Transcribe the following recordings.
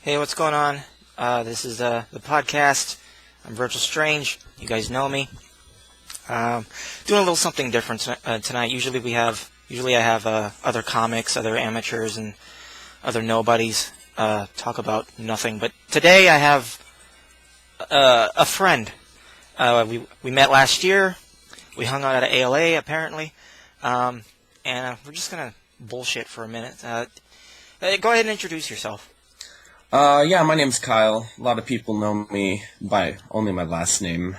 Hey, what's going on? This is the podcast. I'm Virtual Strange. You guys know me. Doing a little something different tonight. Usually I have other comics, other amateurs, and other nobodies talk about nothing. But today I have a friend. We met last year. We hung out at ALA apparently, and we're just gonna bullshit for a minute. Go ahead and introduce yourself. Yeah, my name's Kyle. A lot of people know me by only my last name.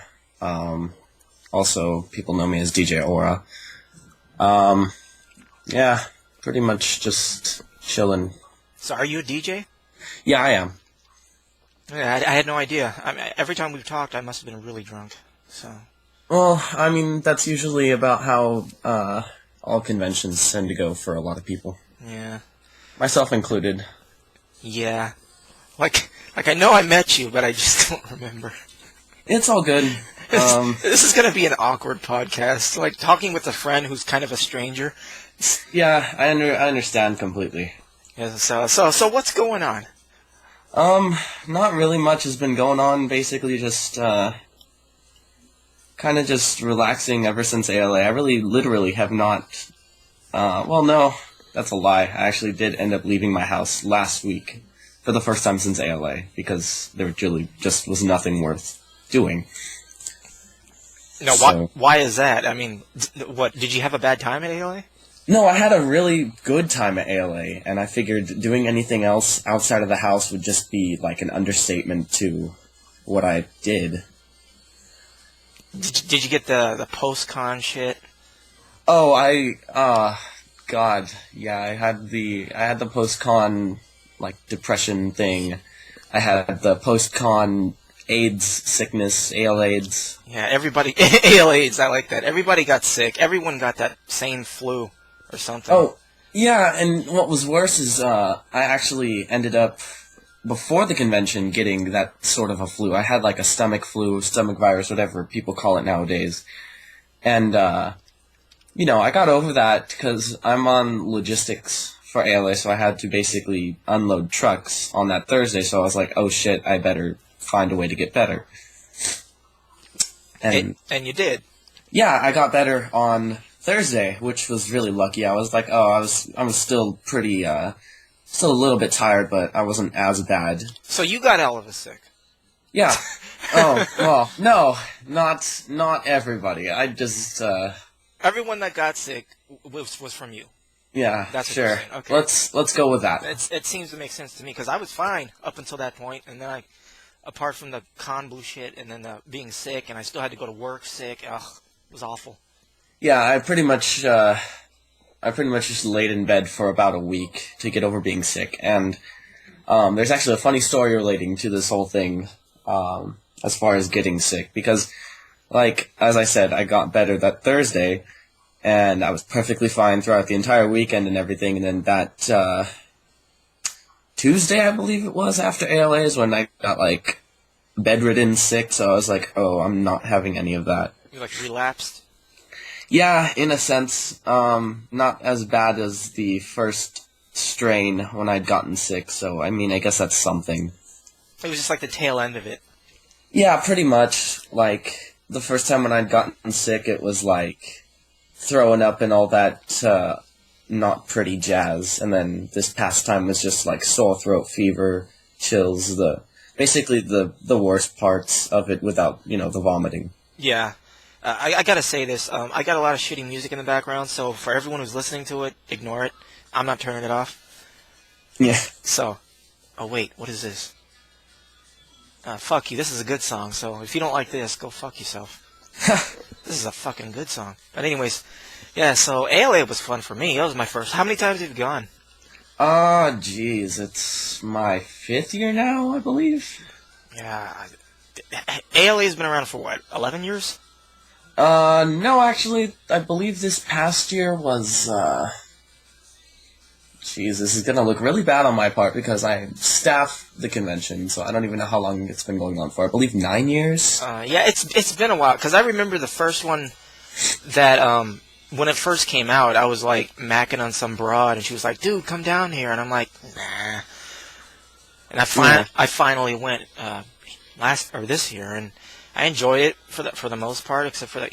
Also, people know me as DJ Aura. Um, yeah, pretty much just chilling. So, are you a DJ? Yeah, I am. Yeah, I had no idea. I mean, every time we've talked, I must have been really drunk. So, Well, I mean, that's usually about how all conventions tend to go for a lot of people. yeah, Myself included. yeah. Like I know I met you, but I just don't remember. It's all good. This is gonna be an awkward podcast. Like talking with a friend who's kind of a stranger. Yeah, I understand completely. Yeah. So what's going on? Not really much has been going on. Basically, just kind of just relaxing ever since ALA. I really, literally have not. Well, no, that's a lie. I actually did end up leaving my house last week for the first time since ALA because there really just was nothing worth doing. No, So, why is that? I mean, what did you have a bad time at ALA? no, I had a really good time at ALA, and I figured doing anything else outside of the house would just be like an understatement to what I did. Did you get the post con shit? Oh, God, yeah, I had the post-con, like, depression thing. I had the post-con AIDS sickness, AL AIDS. Yeah, everybody AL AIDS. I like that. Everybody got sick. Everyone got that same flu or something. Oh, yeah, and what was worse is, I actually ended up, before the convention, getting that sort of a flu. I had, like, a stomach flu, stomach virus, whatever people call it nowadays. And, I got over that because I'm on logistics for ALA, so I had to basically unload trucks on that Thursday, so I was like, oh shit, I better find a way to get better. And you did. Yeah, I got better on Thursday, which was really lucky. I was like, I was still pretty, still a little bit tired, but I wasn't as bad. So you got Elvis sick. Yeah. Oh, well, no, not everybody. I just, Everyone that got sick was from you. yeah, That's what sure. you're saying. Okay. Let's go with that. It seems to make sense to me because I was fine up until that point, and then apart from the con blue shit, and then the being sick, and I still had to go to work sick. Ugh, it was awful. Yeah, I pretty much just laid in bed for about a week to get over being sick, and there's actually a funny story relating to this whole thing, as far as getting sick, because, like, as I said, I got better that Thursday, and I was perfectly fine throughout the entire weekend and everything, and then that, Tuesday, I believe it was, after ALA is when I got, like, bedridden sick, so I was like, oh, I'm not having any of that. You like relapsed. Yeah, in a sense, not as bad as the first strain when I'd gotten sick, so, I mean, I guess that's something. It was just like the tail end of it. Yeah, pretty much. Like, the first time when I'd gotten sick, it was like throwing up and all that not pretty jazz. And then this past time was just like sore throat, fever, chills, basically the worst parts of it without, the vomiting. Yeah. I gotta say this. I got a lot of shitty music in the background, so for everyone who's listening to it, ignore it. I'm not turning it off. Yeah. So, oh wait, what is this? Fuck you. This is a good song. So if you don't like this, go fuck yourself. This is a fucking good song. But anyways, yeah. So ALA was fun for me. That was my first. How many times have you gone? Jeez, it's my 5th year now, I believe. Yeah. ALA has been around for what? 11 years? No, actually, I believe this past year was, Jeez, this is gonna look really bad on my part because I staff the convention, so I don't even know how long it's been going on for. I believe 9 years? Yeah, it's been a while, because I remember the first one that, when it first came out, I was, like, macking on some broad, and she was like, dude, come down here, and I'm like, nah. and I finally went this year, and I enjoyed it for the most part, except for that.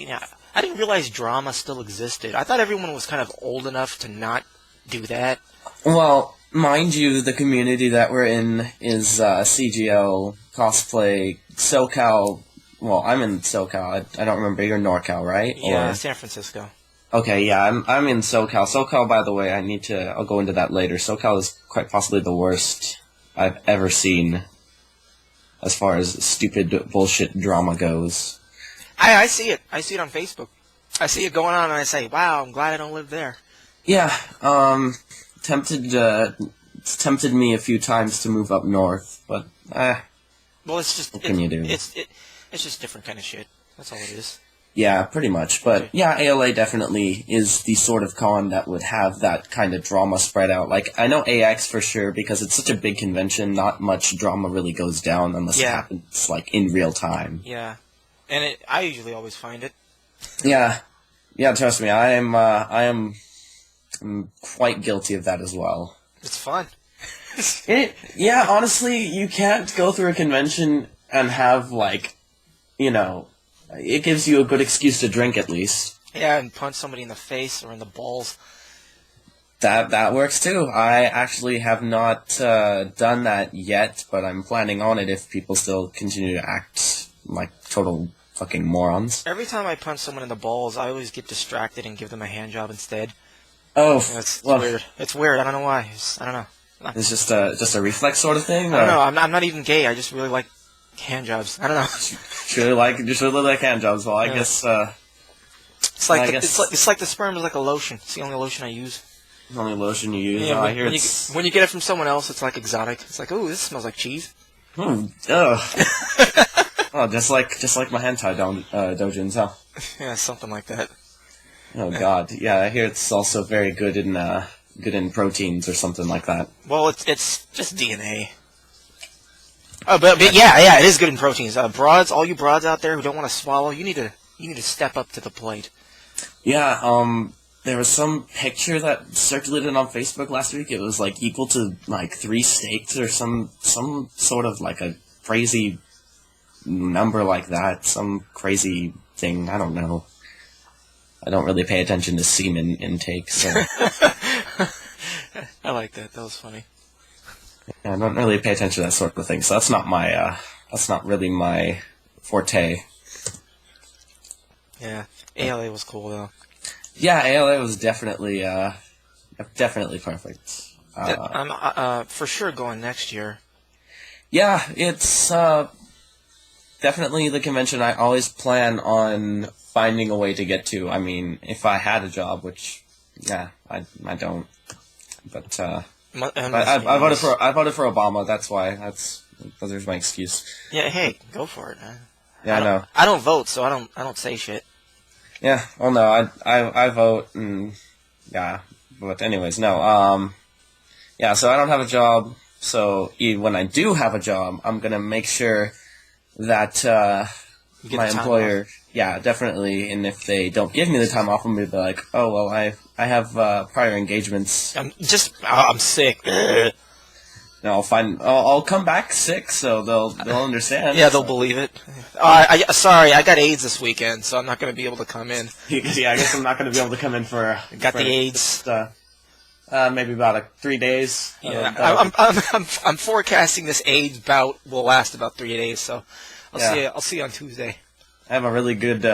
I didn't realize drama still existed. I thought everyone was kind of old enough to not do that. Well, mind you, the community that we're in is CGL, cosplay, SoCal. Well, I'm in SoCal. I don't remember. You're NorCal, right? Yeah, San Francisco. Okay, yeah, I'm in SoCal. SoCal, by the way, I'll go into that later. SoCal is quite possibly the worst I've ever seen as far as stupid bullshit drama goes. I see it. I see it on Facebook. I see it going on, and I say, "Wow, I'm glad I don't live there." Yeah, it's tempted me a few times to move up north, but well, it's just what can you do? It's just different kind of shit. That's all it is. Yeah, pretty much. But yeah, ALA definitely is the sort of con that would have that kind of drama spread out. Like, I know AX for sure, because it's such a big convention, not much drama really goes down unless it happens, like, in real time. Yeah. And I usually always find it. Yeah. Yeah, trust me, I'm quite guilty of that as well. It's fun. Yeah, honestly, you can't go through a convention and have, like, it gives you a good excuse to drink, at least. Yeah, and punch somebody in the face or in the balls. That works, too. I actually have not done that yet, but I'm planning on it if people still continue to act like total fucking morons. Every time I punch someone in the balls, I always get distracted and give them a hand job instead. Oh, it's weird. It's weird. I don't know why. I don't know. It's just a reflex sort of thing? I don't know. I'm not even gay. I just really like hand jobs. I don't know. Just really like hand jobs. Well, I guess. It's like it's like the sperm is like a lotion. It's the only lotion I use. The only lotion you use. Yeah, I hear when you get it from someone else, it's like exotic. It's like, ooh, this smells like cheese. Ugh. Oh, just like my hentai dojins, huh? Yeah, something like that. Oh God, yeah. I hear it's also very good in proteins or something like that. Well, it's just DNA. Oh, but yeah, it is good in proteins. Broads, all you broads out there who don't want to swallow, you need to step up to the plate. Yeah, there was some picture that circulated on Facebook last week. It was like equal to like 3 steaks or some sort of like a crazy number like that. Some crazy thing. I don't know. I don't really pay attention to semen intake, so. I like that. That was funny. Yeah, I don't really pay attention to that sort of thing, so that's not really my forte. Yeah, ALA was cool though. Yeah, ALA was definitely perfect. I'm for sure going next year. Yeah, it's definitely the convention I always plan on finding a way to get to. I mean, if I had a job, which I don't, but I voted for Obama. That's why. There's my excuse. Yeah, hey, go for it, man. Yeah, I know. I don't vote, so I don't say shit. Yeah, well, no, I vote, and yeah, but anyways, no, yeah, so I don't have a job, so when I do have a job, I'm gonna make sure that my employer, yeah, definitely, and if they don't give me the time off, I'm gonna be like, oh well, I have prior engagements. I'm sick. No, I'll come back sick, so they'll understand. Yeah, they'll believe it. Sorry, I got AIDS this weekend, so I'm not going to be able to come in. Yeah, I guess I'm not going to be able to come in for. Got the AIDS. Maybe about 3 days. Yeah, I'm forecasting this AIDS bout will last about 3 days, so I'll see you on Tuesday. I have a really good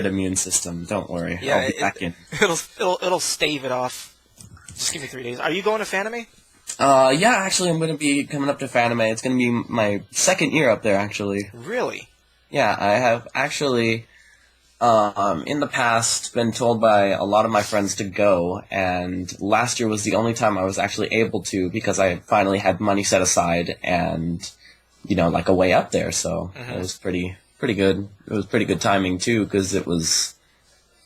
immune system. Don't worry, yeah, I'll be back in. It'll stave it off. Just give me 3 days. Are you going to Fanime? Yeah, actually, I'm going to be coming up to Fanime. It's going to be my second year up there, actually. Really? Yeah, I have actually, in the past, been told by a lot of my friends to go, and last year was the only time I was actually able to, because I finally had money set aside and, like a way up there, so it was pretty good. It was pretty good timing, too, because it was,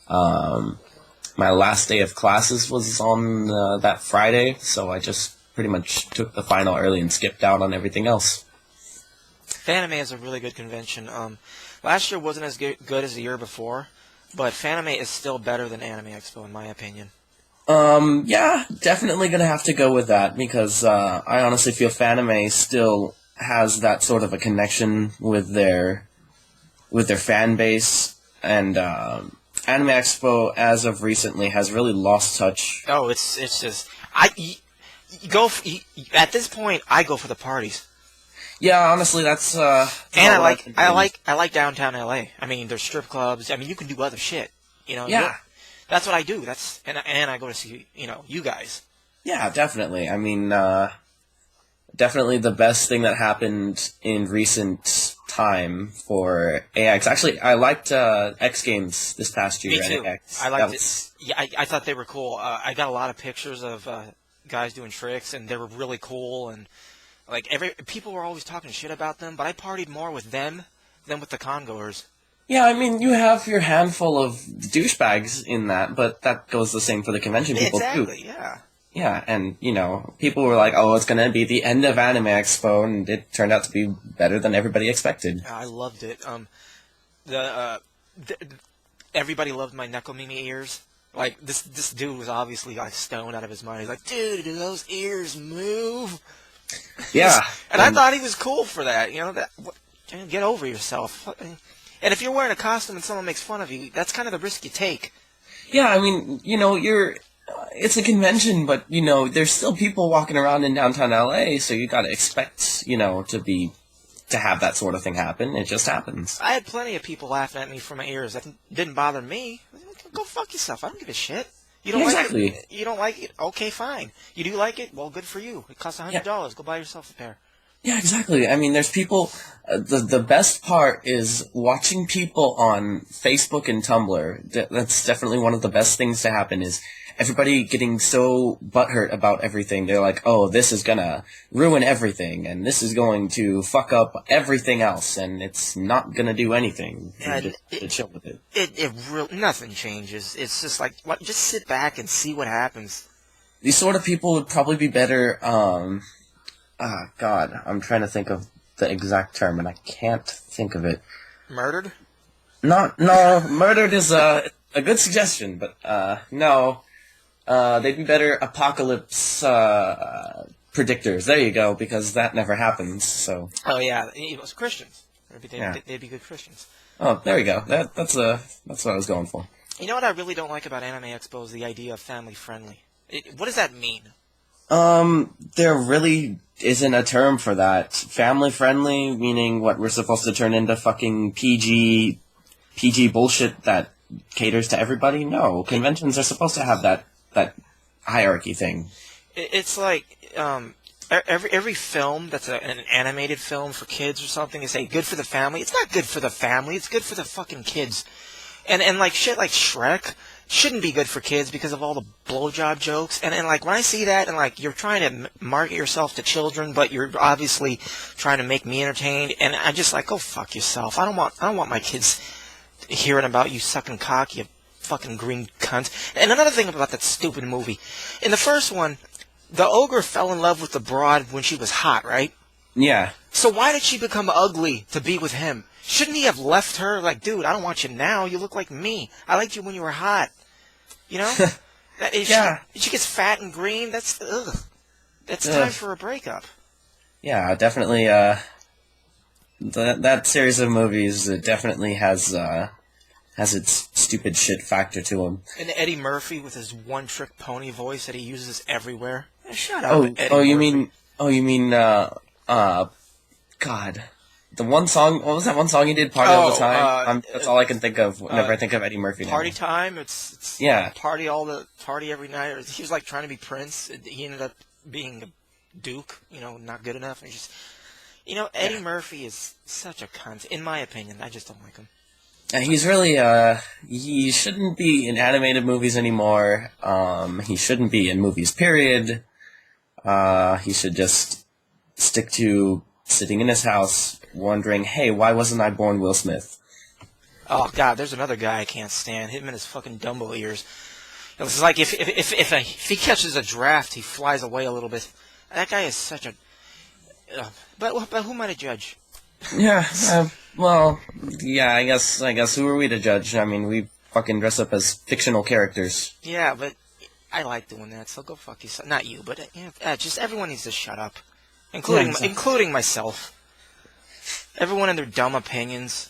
my last day of classes was on that Friday, so I just pretty much took the final early and skipped out on everything else. Fanime is a really good convention. Last year wasn't as good as the year before, but Fanime is still better than Anime Expo in my opinion. Yeah, definitely gonna have to go with that because I honestly feel Fanime still has that sort of a connection with their fan base, and Anime Expo, as of recently, has really lost touch. Oh, it's just you go at this point. I go for the parties, Yeah, honestly, that's and about what I've been doing. I like downtown LA. I mean, there's strip clubs. I mean, you can do other shit. Yeah, That's what I do. And I go to see you guys. yeah, definitely. I mean, definitely the best thing that happened in recent time for AX. Actually, I liked X Games this past year Me at too. AX. I That liked it. was Yeah, I thought they were cool. I got a lot of pictures of guys doing tricks, and they were really cool. And like people were always talking shit about them, but I partied more with them than with the congoers. yeah. I mean, you have your handful of douchebags in that, but that goes the same for the convention people too. Exactly. Yeah. Yeah, and people were like, "Oh, it's gonna be the end of Anime Expo," and it turned out to be better than everybody expected. I loved it. The th- everybody loved my Nekomimi ears. Like this dude was obviously like stoned out of his mind. He's like, dude, do those ears move? Yeah, And I thought he was cool for that. Get over yourself. And if you're wearing a costume and someone makes fun of you, that's kind of the risk you take. yeah. I mean, you're. It's a convention, but there's still people walking around in downtown LA, so you gotta expect, to have that sort of thing happen. It just happens. I had plenty of people laughing at me for my ears. That didn't bother me. Go fuck yourself. I don't give a shit. You don't Yeah, like exactly. it? You don't like it? Okay, fine. You do like it? Well, good for you. It costs $100. Go buy yourself a pair. Yeah, exactly. I mean, there's people. The best part is watching people on Facebook and Tumblr. That's definitely one of the best things to happen. Is everybody getting so butthurt about everything? They're like, "Oh, this is gonna ruin everything, and this is going to fuck up everything else, and it's not gonna do anything." And Just chill with it. nothing changes. It's just like, just sit back and see what happens. These sort of people would probably be better. God, I'm trying to think of the exact term, and I can't think of it. Murdered? No, murdered is a good suggestion, but no. They'd be better apocalypse predictors. There you go, because that never happens. So. Oh yeah, it was Christians. Yeah. They'd be good Christians. Oh, there you go. That's what I was going for. You know what I really don't like about Anime Expo is the idea of family friendly. What does that mean? There really isn't a term for that. Family friendly, meaning what, we're supposed to turn into fucking PG bullshit that caters to everybody? No. Conventions are supposed to have that hierarchy thing. It's like every film that's an animated film for kids or something, they say good for the family. It's not good for the family. It's good for the fucking kids. And like shit like Shrek shouldn't be good for kids because of all the blowjob jokes. And like when I see that and like you're trying to market yourself to children, but you're obviously trying to make me entertained, and I'm just like, go fuck yourself. I don't want my kids hearing about you sucking cock, you fucking green cunt. And another thing about that stupid movie, in the first one, the ogre fell in love with the broad when she was hot, right? Yeah. So why did she become ugly to be with him? Shouldn't he have left her? Like, dude, I don't want you now. You look like me. I liked you when you were hot. You know? Yeah. She gets fat and green. That's time for a breakup. Yeah, definitely. That series of movies definitely has its stupid shit factor to them. And Eddie Murphy with his one-trick pony voice that he uses everywhere. Shut up, Oh, Eddie you mean, God. The one song, what was that one song he did, Party All the Time? That's all I can think of whenever I think of Eddie Murphy now. Party Time. It's Yeah. party every night. He was like trying to be Prince. He ended up being a Duke. Not good enough. And just, Eddie Murphy is such a cunt, in my opinion. I just don't like him. He's really, he shouldn't be in animated movies anymore. He shouldn't be in movies, period. He should just stick to sitting in his house, wondering, hey, why wasn't I born Will Smith? Oh, God, there's another guy I can't stand. Him and his fucking Dumbo ears. It's like if he catches a draft, he flies away a little bit. That guy is such a... but who am I to judge? Yeah, well, yeah, I guess who are we to judge? I mean, we fucking dress up as fictional characters. Yeah, but I like doing that. So go fuck yourself. Not you, but just everyone needs to shut up, Yeah, including myself. Everyone and their dumb opinions.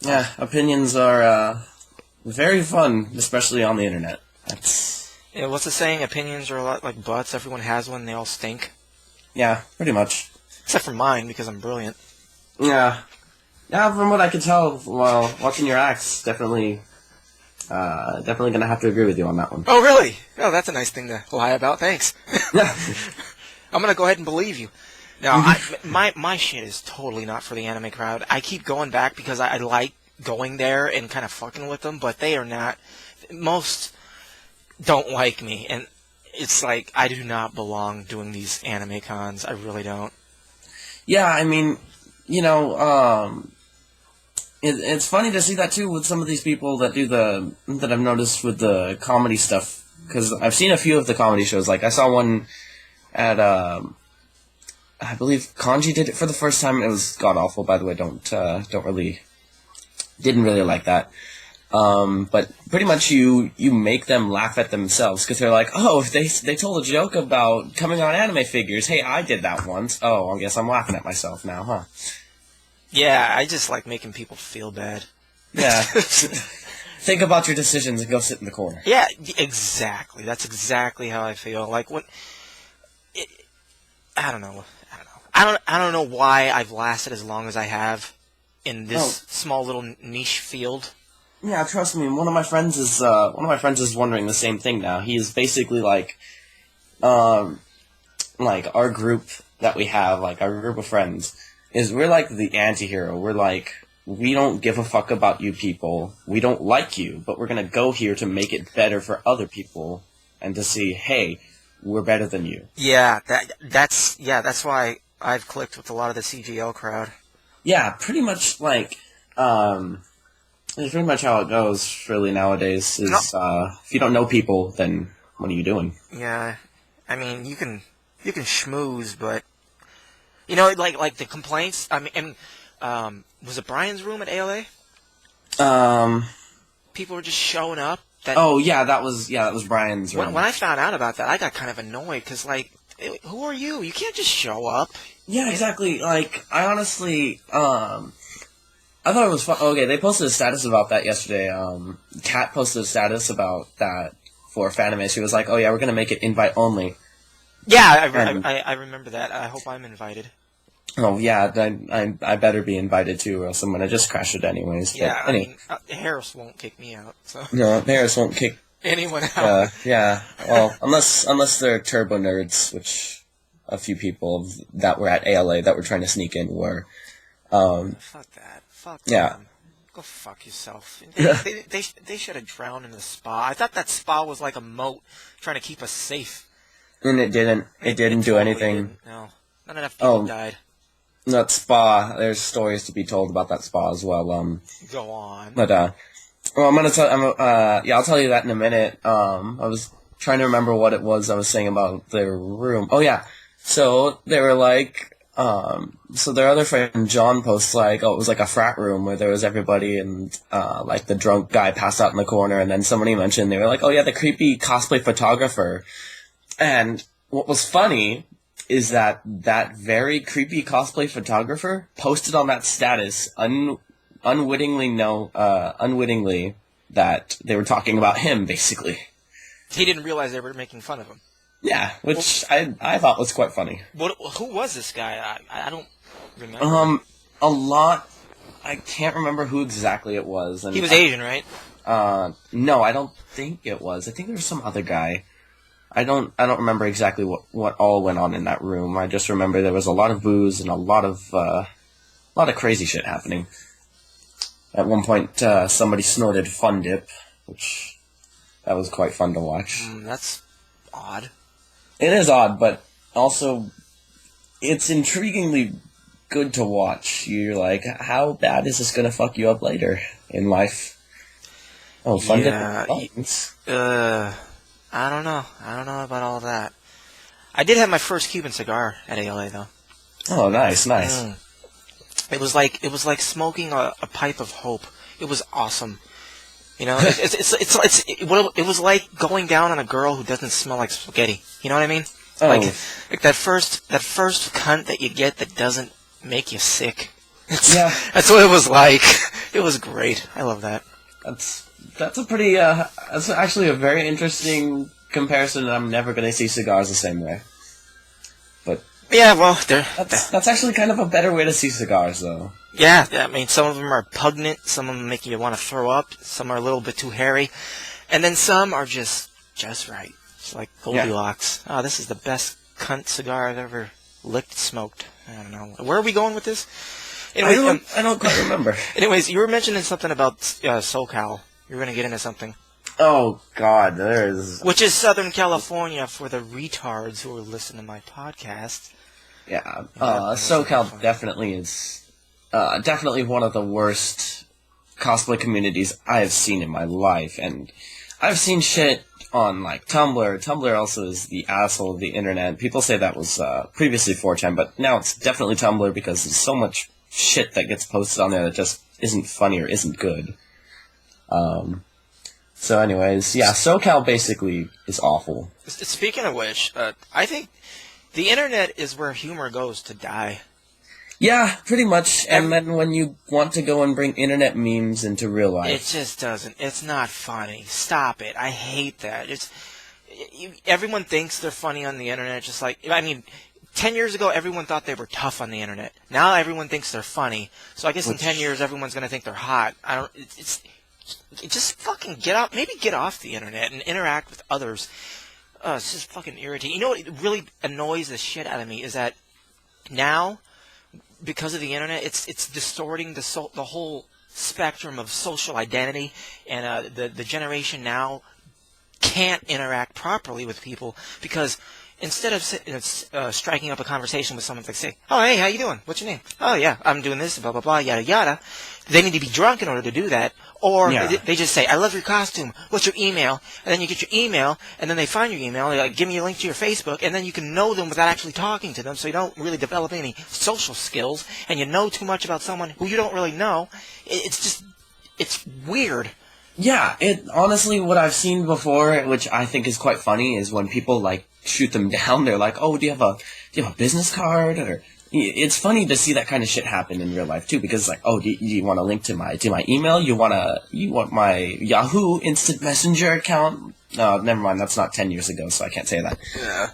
Yeah, opinions are very fun, especially on the internet. Yeah, what's the saying? Opinions are a lot like butts. Everyone has one. They all stink. Yeah, pretty much. Except for mine, because I'm brilliant. Yeah. Yeah, from what I could tell while watching your acts, definitely gonna have to agree with you on that one. Oh, really? Oh, that's a nice thing to lie about. Thanks. Yeah. I'm gonna go ahead and believe you. No, my shit is totally not for the anime crowd. I keep going back because I like going there and kind of fucking with them, but they are not. Most don't like me, and it's like I do not belong doing these anime cons. I really don't. Yeah, I mean, it's funny to see that too with some of these people that that I've noticed with the comedy stuff, because I've seen a few of the comedy shows. Like I saw one at I believe Kanji did it for the first time. It was god awful, by the way. Didn't really like that. But pretty much you make them laugh at themselves because they're like, oh, if they told a joke about coming on anime figures. Hey, I did that once. Oh, I guess I'm laughing at myself now, huh? Yeah, I just like making people feel bad. Yeah. Think about your decisions and go sit in the corner. Yeah, exactly. That's exactly how I feel. Like when, I don't know. I don't know why I've lasted as long as I have in this small little niche field. Yeah, trust me. One of my friends is wondering the same thing now. He is basically like our group that we have, like our group of friends, we're like the anti-hero. We're like, we don't give a fuck about you people. We don't like you, but we're gonna go here to make it better for other people and to see, hey, we're better than you. Yeah, that's why I've clicked with a lot of the CGL crowd. Yeah, pretty much like it's pretty much how it goes really nowadays. If you don't know people, then what are you doing? Yeah, I mean you can schmooze, but like the complaints. I mean, was it Brian's room at ALA? People were just showing up. That was Brian's room. When I found out about that, I got kind of annoyed because who are you? You can't just show up. Yeah, exactly. Like I honestly, I thought it was fun. Okay, they posted a status about that yesterday. Kat posted a status about that for Fanime. She was like, "Oh yeah, we're gonna make it invite only." Yeah, I remember that. I hope I'm invited. Oh yeah, I better be invited too, or else I'm gonna just crash it anyways. Yeah, but, anyway. I mean, Harris won't kick me out. So No, Harris won't kick anyone out. Yeah. Well, unless they're turbo nerds, which a few people that were at ALA that were trying to sneak in were. Fuck that. Fuck yeah. them. Go fuck yourself. They should have drowned in the spa. I thought that spa was like a moat trying to keep us safe. And it didn't. It didn't do totally anything. Didn't. No, not enough people died. That spa. There's stories to be told about that spa as well. Go on. But well, I'm gonna tell. I'll tell you that in a minute. I was trying to remember what it was I was saying about their room. Oh yeah. So they were like, so their other friend John posts like, oh, it was like a frat room where there was everybody and like the drunk guy passed out in the corner, and then somebody mentioned they were like, oh yeah, the creepy cosplay photographer. And what was funny is that very creepy cosplay photographer posted on that status unwittingly that they were talking about him, basically. He didn't realize they were making fun of him. Yeah, which I thought was quite funny. Who was this guy? I don't remember. A lot. I can't remember who exactly it was. And he was Asian, right? No, I don't think it was. I think there was some other guy. I don't remember exactly what all went on in that room. I just remember there was a lot of booze and a lot of crazy shit happening. At one point, somebody snorted Fun Dip, which that was quite fun to watch. That's odd. It is odd, but also it's intriguingly good to watch. You're like, how bad is this going to fuck you up later in life? Oh, Fun Dip. I don't know. I don't know about all that. I did have my first Cuban cigar at ALA though. Oh, nice. It was like smoking a pipe of hope. It was awesome. You know, it was like going down on a girl who doesn't smell like spaghetti. You know what I mean? Oh. Like that first cunt that you get that doesn't make you sick. Yeah. That's what it was like. It was great. I love that. That's a pretty, that's actually a very interesting comparison, and I'm never going to see cigars the same way. But yeah, well, that's actually kind of a better way to see cigars, though. Yeah, I mean, some of them are pungent, some of them make you want to throw up, some are a little bit too hairy, and then some are just right. It's like Goldilocks. Oh, this is the best cunt cigar I've ever licked, smoked. I don't know. Where are we going with this? Anyway, I don't quite remember. Anyways, you were mentioning something about SoCal. You were going to get into something. Oh, God, there's... Which is Southern California for the retards who are listening to my podcast. Yeah, SoCal definitely is definitely one of the worst cosplay communities I have seen in my life. And I've seen shit on, like, Tumblr. Tumblr also is the asshole of the internet. People say that was previously 4chan, but now it's definitely Tumblr because there's so much shit that gets posted on there that just isn't funny or isn't good. So anyways, yeah, SoCal basically is awful. Speaking of which, I think the internet is where humor goes to die. Yeah, pretty much. And then when you want to go and bring internet memes into real life, it just doesn't. It's not funny. Stop it. I hate that. Everyone thinks they're funny on the internet. Just like, I mean, 10 years ago, everyone thought they were tough on the internet. Now everyone thinks they're funny. So I guess in 10 years, everyone's going to think they're hot. Just fucking get out. Maybe get off the internet and interact with others. It's just fucking irritating. You know what really annoys the shit out of me is that now, because of the internet, it's distorting the whole spectrum of social identity, and the generation now can't interact properly with people because instead of striking up a conversation with someone, like say, "Oh, hey, how you doing? What's your name? Oh, yeah, I'm doing this, blah blah blah, yada yada." They need to be drunk in order to do that, or they just say, "I love your costume. What's your email?" And then you get your email, and then they find your email. They're like, "Give me a link to your Facebook," and then you can know them without actually talking to them. So you don't really develop any social skills, and you know too much about someone who you don't really know. It's weird. Yeah, honestly, what I've seen before, which I think is quite funny, is when people like shoot them down. They're like, "Oh, do you have a business card?" Or it's funny to see that kind of shit happen in real life too, because it's like, "Oh, do you want a link to my email? You want my Yahoo Instant Messenger account?" No, never mind. That's not 10 years ago, so I can't say that. Yeah.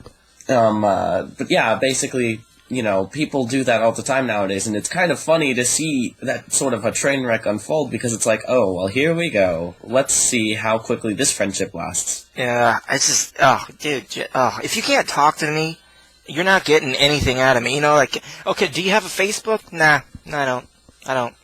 But yeah, basically, you know, people do that all the time nowadays, and it's kind of funny to see that sort of a train wreck unfold, because it's like, oh, well, here we go. Let's see how quickly this friendship lasts. Yeah, it's just, dude, if you can't talk to me, you're not getting anything out of me. You know, like, okay, do you have a Facebook? Nah, I don't.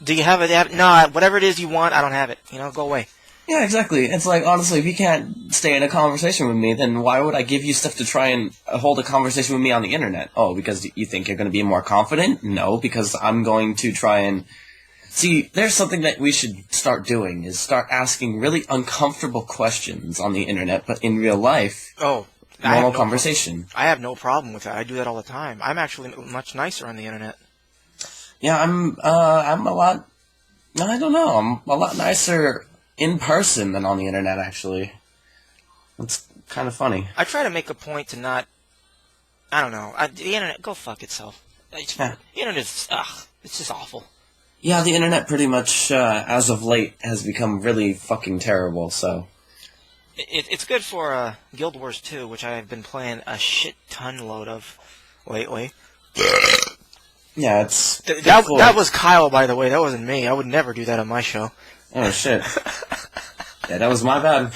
Do you have it? No, whatever it is you want, I don't have it. You know, go away. Yeah, exactly. It's like, honestly, if you can't stay in a conversation with me, then why would I give you stuff to try and hold a conversation with me on the internet? Oh, because you think you're going to be more confident? No, because I'm going to try and... See, there's something that we should start doing, is start asking really uncomfortable questions on the internet, but in real life, normal conversation. I have no problem with that. I do that all the time. I'm actually much nicer on the internet. Yeah, I'm a lot... I don't know, I'm a lot nicer in person than on the internet, actually. It's kind of funny. I try to make a point to not... I don't know. The internet, go fuck itself. The internet is... it's just awful. Yeah, the internet pretty much, as of late, has become really fucking terrible, so... It's good for Guild Wars 2, which I've been playing a shit ton load of lately. Yeah, it's... That was Kyle, by the way. That wasn't me. I would never do that on my show. Oh, shit. Yeah, that was my bad.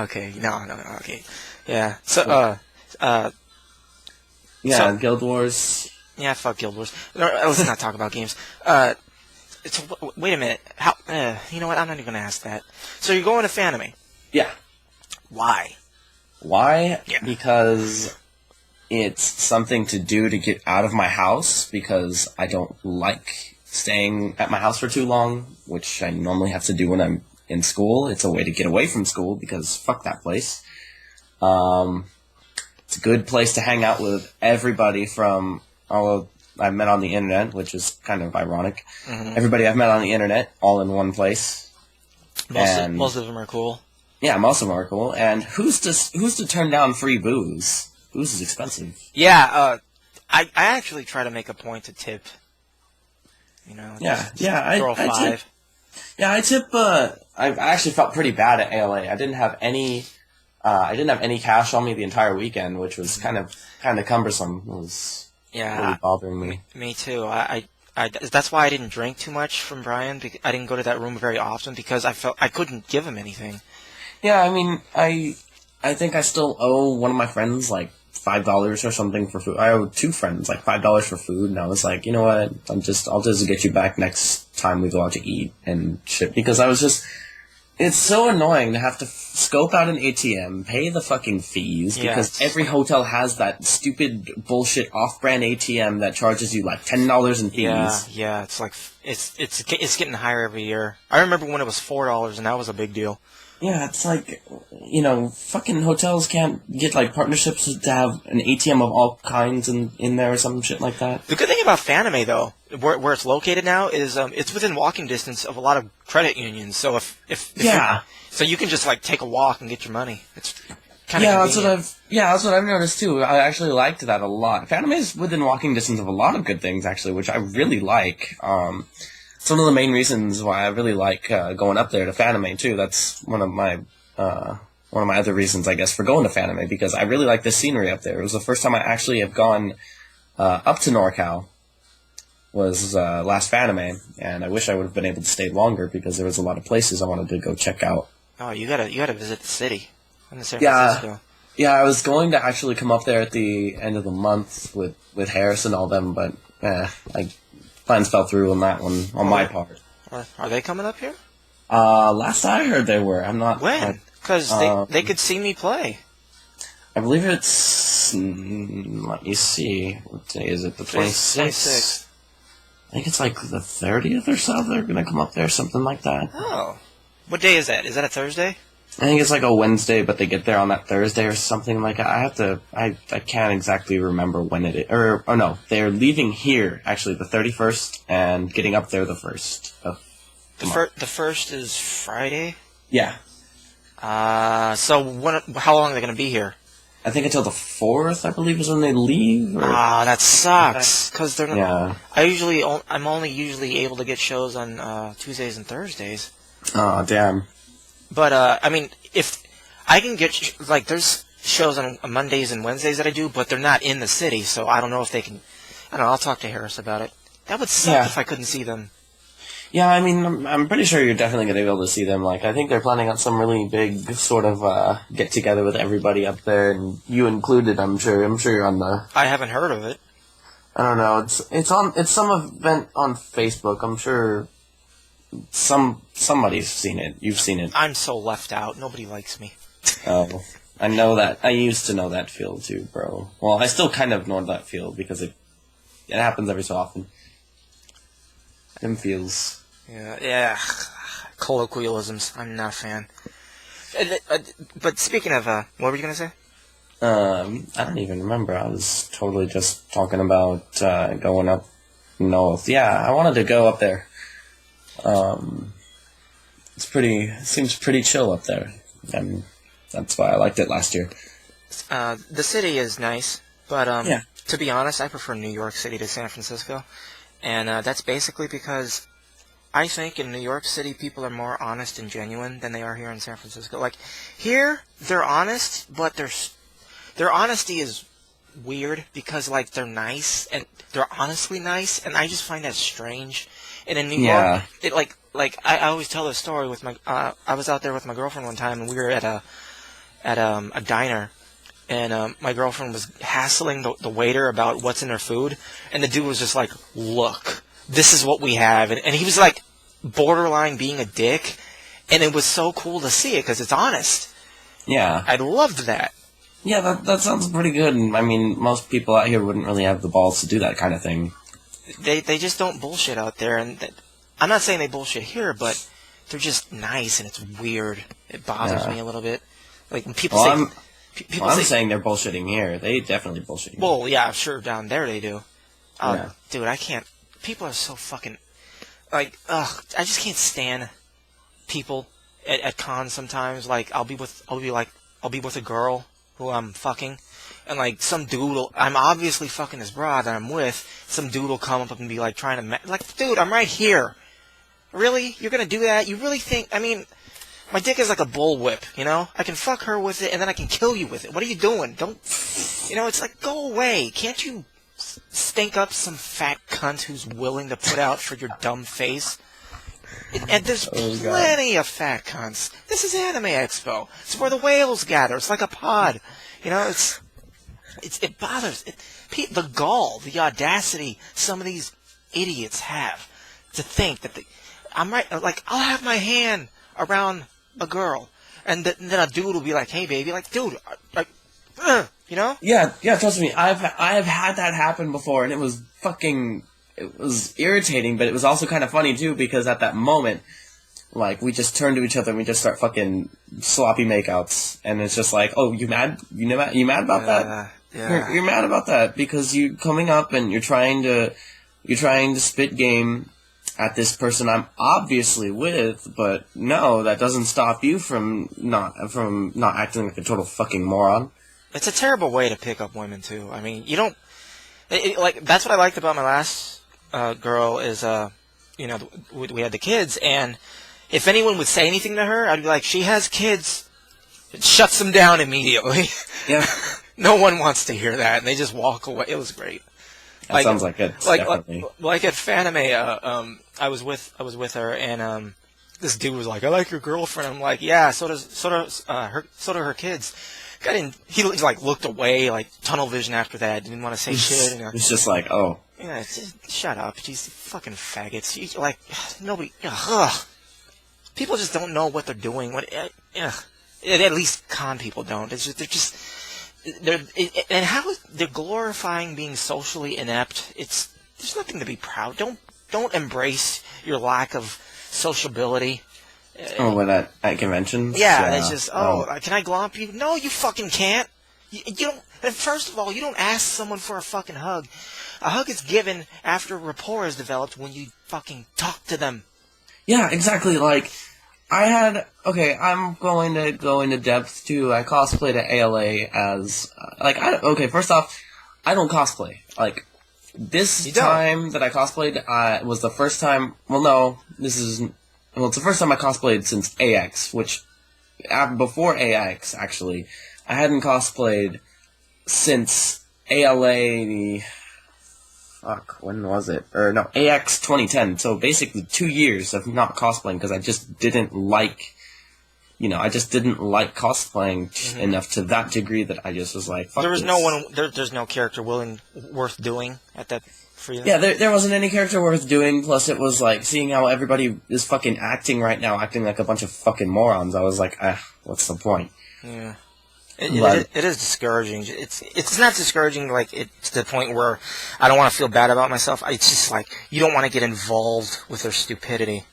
Okay, no, okay. Yeah, so, yeah, so, Guild Wars... Yeah, fuck Guild Wars. No, let's not talk about games. Wait a minute. How? You know what? I'm not even going to ask that. So you're going to Fanime? Yeah. Why? Why? Yeah. Because it's something to do to get out of my house, because I don't like staying at my house for too long, which I normally have to do when I'm in school. It's a way to get away from school, because fuck that place. It's a good place to hang out with everybody from all I've met on the internet, which is kind of ironic. Mm-hmm. Everybody I've met on the internet, all in one place. Most of them are cool. Yeah, most of them are cool. And who's to turn down free booze? Booze is expensive. Yeah, I actually try to make a point to tip. Just throw a I tip. five. Yeah, I tip. I actually felt pretty bad at ALA. I didn't have any. I didn't have any cash on me the entire weekend, which was kind of cumbersome. It was really bothering me. Me too. That's why I didn't drink too much from Brian. I didn't go to that room very often because I felt I couldn't give him anything. Yeah, I mean, I think I still owe one of my friends like $5 or something for food. I owe two friends like $5 for food, and I was like, you know what? I'll just get you back next time we go out to eat and shit. Because it's so annoying to have to scope out an ATM, pay the fucking fees, because every hotel has that stupid bullshit off-brand ATM that charges you like $10 in fees. Yeah, it's like it's getting higher every year. I remember when it was $4, and that was a big deal. Yeah, it's like, fucking hotels can't get, like, partnerships to have an ATM of all kinds in there or some shit like that. The good thing about Fanime, though, where it's located now, is it's within walking distance of a lot of credit unions. So so you can just, like, take a walk and get your money. It's kind of convenient. That's what I've noticed, too. I actually liked that a lot. Fanime is within walking distance of a lot of good things, actually, which I really like. It's one of the main reasons why I really like going up there to Fanime too. That's one of my other reasons, I guess, for going to Fanime, because I really like the scenery up there. It was the first time I actually have gone up to NorCal. Was last Fanime, and I wish I would have been able to stay longer because there was a lot of places I wanted to go check out. Oh, you gotta visit the city in San Francisco. Yeah, I was going to actually come up there at the end of the month with Harris and all them, but plans fell through on that one on my part. Are they coming up here? Last I heard they were. I'm not. When? Because they could see me play. I believe it's. Let me see. What day is it? The 26th. I think it's like the 30th or so. They're gonna come up there, something like that. Oh, what day is that? Is that a Thursday? I think it's like a Wednesday, but they get there on that Thursday or something like that. I can't exactly remember when it is. Or no, they're leaving here, actually, the 31st, and getting up there the 1st of the month. The 1st is Friday? Yeah. So how long are they going to be here? I think until the 4th, I believe, is when they leave. That sucks. Because they're not... Yeah. I'm only usually able to get shows on Tuesdays and Thursdays. Oh, damn. But, I mean, if I can get, there's shows on Mondays and Wednesdays that I do, but they're not in the city, so I don't know if they can, I'll talk to Harris about it. That would suck if I couldn't see them. Yeah, I mean, I'm pretty sure you're definitely going to be able to see them. Like, I think they're planning on some really big sort of, get-together with everybody up there, and you included, I'm sure. I'm sure you're on the... I haven't heard of it. I don't know. It's some event on Facebook. I'm sure... Somebody's seen it. You've seen it. I'm so left out. Nobody likes me. Oh, I know that. I used to know that feel too, bro. Well, I still kind of know that feel because it happens every so often. Them feels. Yeah. Colloquialisms. I'm not a fan. But speaking of, what were you gonna say? I don't even remember. I was totally just talking about going up north. Yeah, I wanted to go up there. Seems pretty chill up there, and that's why I liked it last year. The city is nice, but to be honest, I prefer New York City to San Francisco, and that's basically because I think in New York City people are more honest and genuine than they are here in San Francisco. Like here, they're honest, but their honesty is weird because they're nice and they're honestly nice, and I just find that strange. And in New York, it I always tell this story with my. I was out there with my girlfriend one time, and we were at a diner, and my girlfriend was hassling the waiter about what's in her food, and the dude was just like, "Look, this is what we have," and he was like, borderline being a dick, and it was so cool to see it because it's honest. Yeah, I loved that. Yeah, that sounds pretty good. And I mean, most people out here wouldn't really have the balls to do that kind of thing. They just don't bullshit out there, and I'm not saying they bullshit here, but they're just nice, and it's weird. It bothers me a little bit. Like when people say, I'm saying they're bullshitting here. They definitely bullshit here. Well, yeah, sure, down there they do. Dude, I can't. People are so fucking I just can't stand people at cons sometimes. Like I'll be with a girl who I'm fucking, and like some dude will, I'm obviously fucking this broad that I'm with. Some dude will come up and be like trying to like, dude, I'm right here. Really? You're gonna do that? You really think? I mean, my dick is like a bullwhip, you know? I can fuck her with it, and then I can kill you with it. What are you doing? Don't, you know, it's like, go away. Can't you stink up some fat cunt who's willing to put out for your dumb face? And there's plenty of fat cunts. This is Anime Expo. It's where the whales gather. It's like a pod. You know, it bothers, the gall, the audacity some of these idiots have to think that I'm right, like, I'll have my hand around a girl, and then a dude will be like, hey, baby, like, dude, like, you know? Yeah, trust me, I have had that happen before, and it was irritating, but it was also kind of funny, too, because at that moment, like, we just turn to each other and we just start fucking sloppy makeouts, and it's just like, oh, you mad? You mad about that? Yeah. You're mad about that, because you coming up and you're trying to spit game at this person I'm obviously with, but no, that doesn't stop you from not acting like a total fucking moron. It's a terrible way to pick up women, too. I mean, you don't, like, that's what I liked about my last girl is, you know, we had the kids, and if anyone would say anything to her, I'd be like, she has kids. It shuts them down immediately. Yeah. No one wants to hear that, and they just walk away. It was great. That sounds like it. Definitely. Like at Fanime, I was with her, and this dude was like, "I like your girlfriend." I'm like, "Yeah, so do her kids." He like looked away, like tunnel vision after that. Didn't want to say shit. You know? It's just like, oh. Yeah, shut up. She's fucking faggots. She's like, nobody. Ugh. People just don't know what they're doing. At least con people don't. It's just and how they're glorifying being socially inept. There's nothing to be proud. Don't embrace your lack of sociability. Oh, what at conventions? Yeah, it's just can I glomp you? No, you fucking can't. You don't. And first of all, you don't ask someone for a fucking hug. A hug is given after rapport is developed when you fucking talk to them. Yeah, exactly. Like, I'm going to go into depth too. I cosplayed at ALA as, first off, I don't cosplay. Like, this time that I cosplayed was the first time, it's the first time I cosplayed since AX, which, before AX, actually, I hadn't cosplayed since ALA, when was it? AX 2010. So basically 2 years of not cosplaying because I just didn't like, cosplaying enough to that degree that I just was like, fuck There was this. there's no character worth doing at that for you? Yeah, there wasn't any character worth doing, plus it was like, seeing how everybody is fucking acting right now, acting like a bunch of fucking morons, I was like, what's the point? Yeah. It is discouraging. It's not discouraging like it's to the point where I don't want to feel bad about myself. It's just like you don't want to get involved with their stupidity.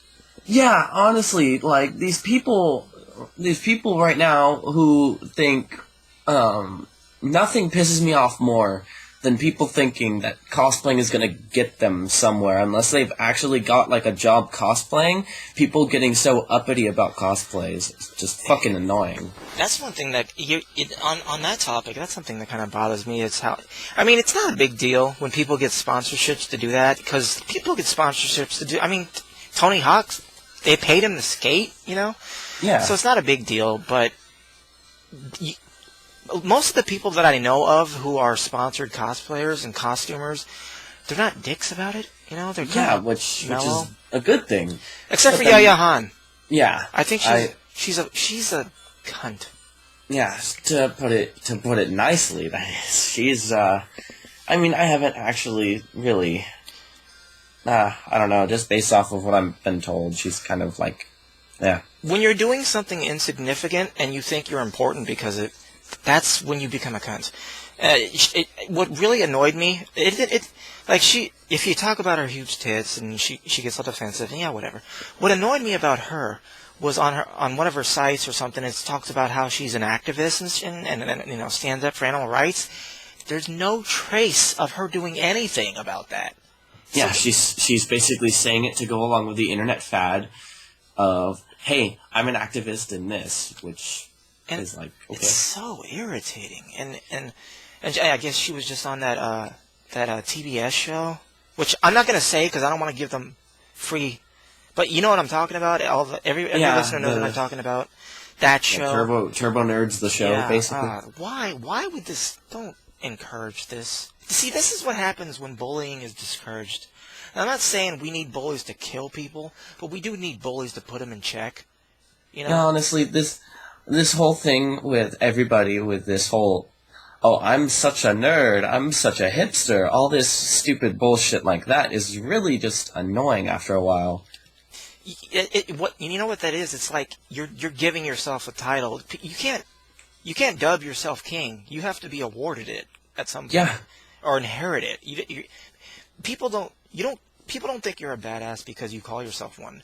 Yeah, honestly, like these people right now who think nothing pisses me off more than people thinking that cosplaying is going to get them somewhere unless they've actually got like a job cosplaying. People getting so uppity about cosplays is just fucking annoying. That's one thing that on that topic. That's something that kind of bothers me. It's how it's not a big deal when people get sponsorships to do that because people get sponsorships to do. Tony Hawk, they paid him to skate. Yeah. So it's not a big deal, but. Most of the people that I know of who are sponsored cosplayers and costumers, they're not dicks about it. They're kind of which mellow. is a good thing. Except for Yaya Han. Yeah, I think she's a cunt. Yeah, to put it nicely, that is. She's I haven't actually really. I don't know. Just based off of what I've been told, she's kind of like, yeah. When you're doing something insignificant and you think you're important because that's when you become a cunt. What really annoyed me, if you talk about her huge tits and she gets all defensive, yeah, whatever. What annoyed me about her was on one of her sites or something. It talks about how she's an activist and stands up for animal rights. There's no trace of her doing anything about that. Yeah, she's basically saying it to go along with the internet fad of hey, I'm an activist in this, which And is like, okay. it's so irritating. And I guess she was just on that TBS show, which I'm not gonna say because I don't want to give them free. But you know what I'm talking about. Every listener knows what I'm talking about. That show. Turbo Nerds, the show, basically. Why would this? Don't encourage this. See, this is what happens when bullying is discouraged. And I'm not saying we need bullies to kill people, but we do need bullies to put them in check. You know. No, honestly, this whole thing with everybody, with this whole, oh, I'm such a nerd, I'm such a hipster, all this stupid bullshit like that is really just annoying after a while. You know what that is? It's like you're giving yourself a title. You can't dub yourself king. You have to be awarded it at some point. Yeah. Or inherit it. People don't think you're a badass because you call yourself one.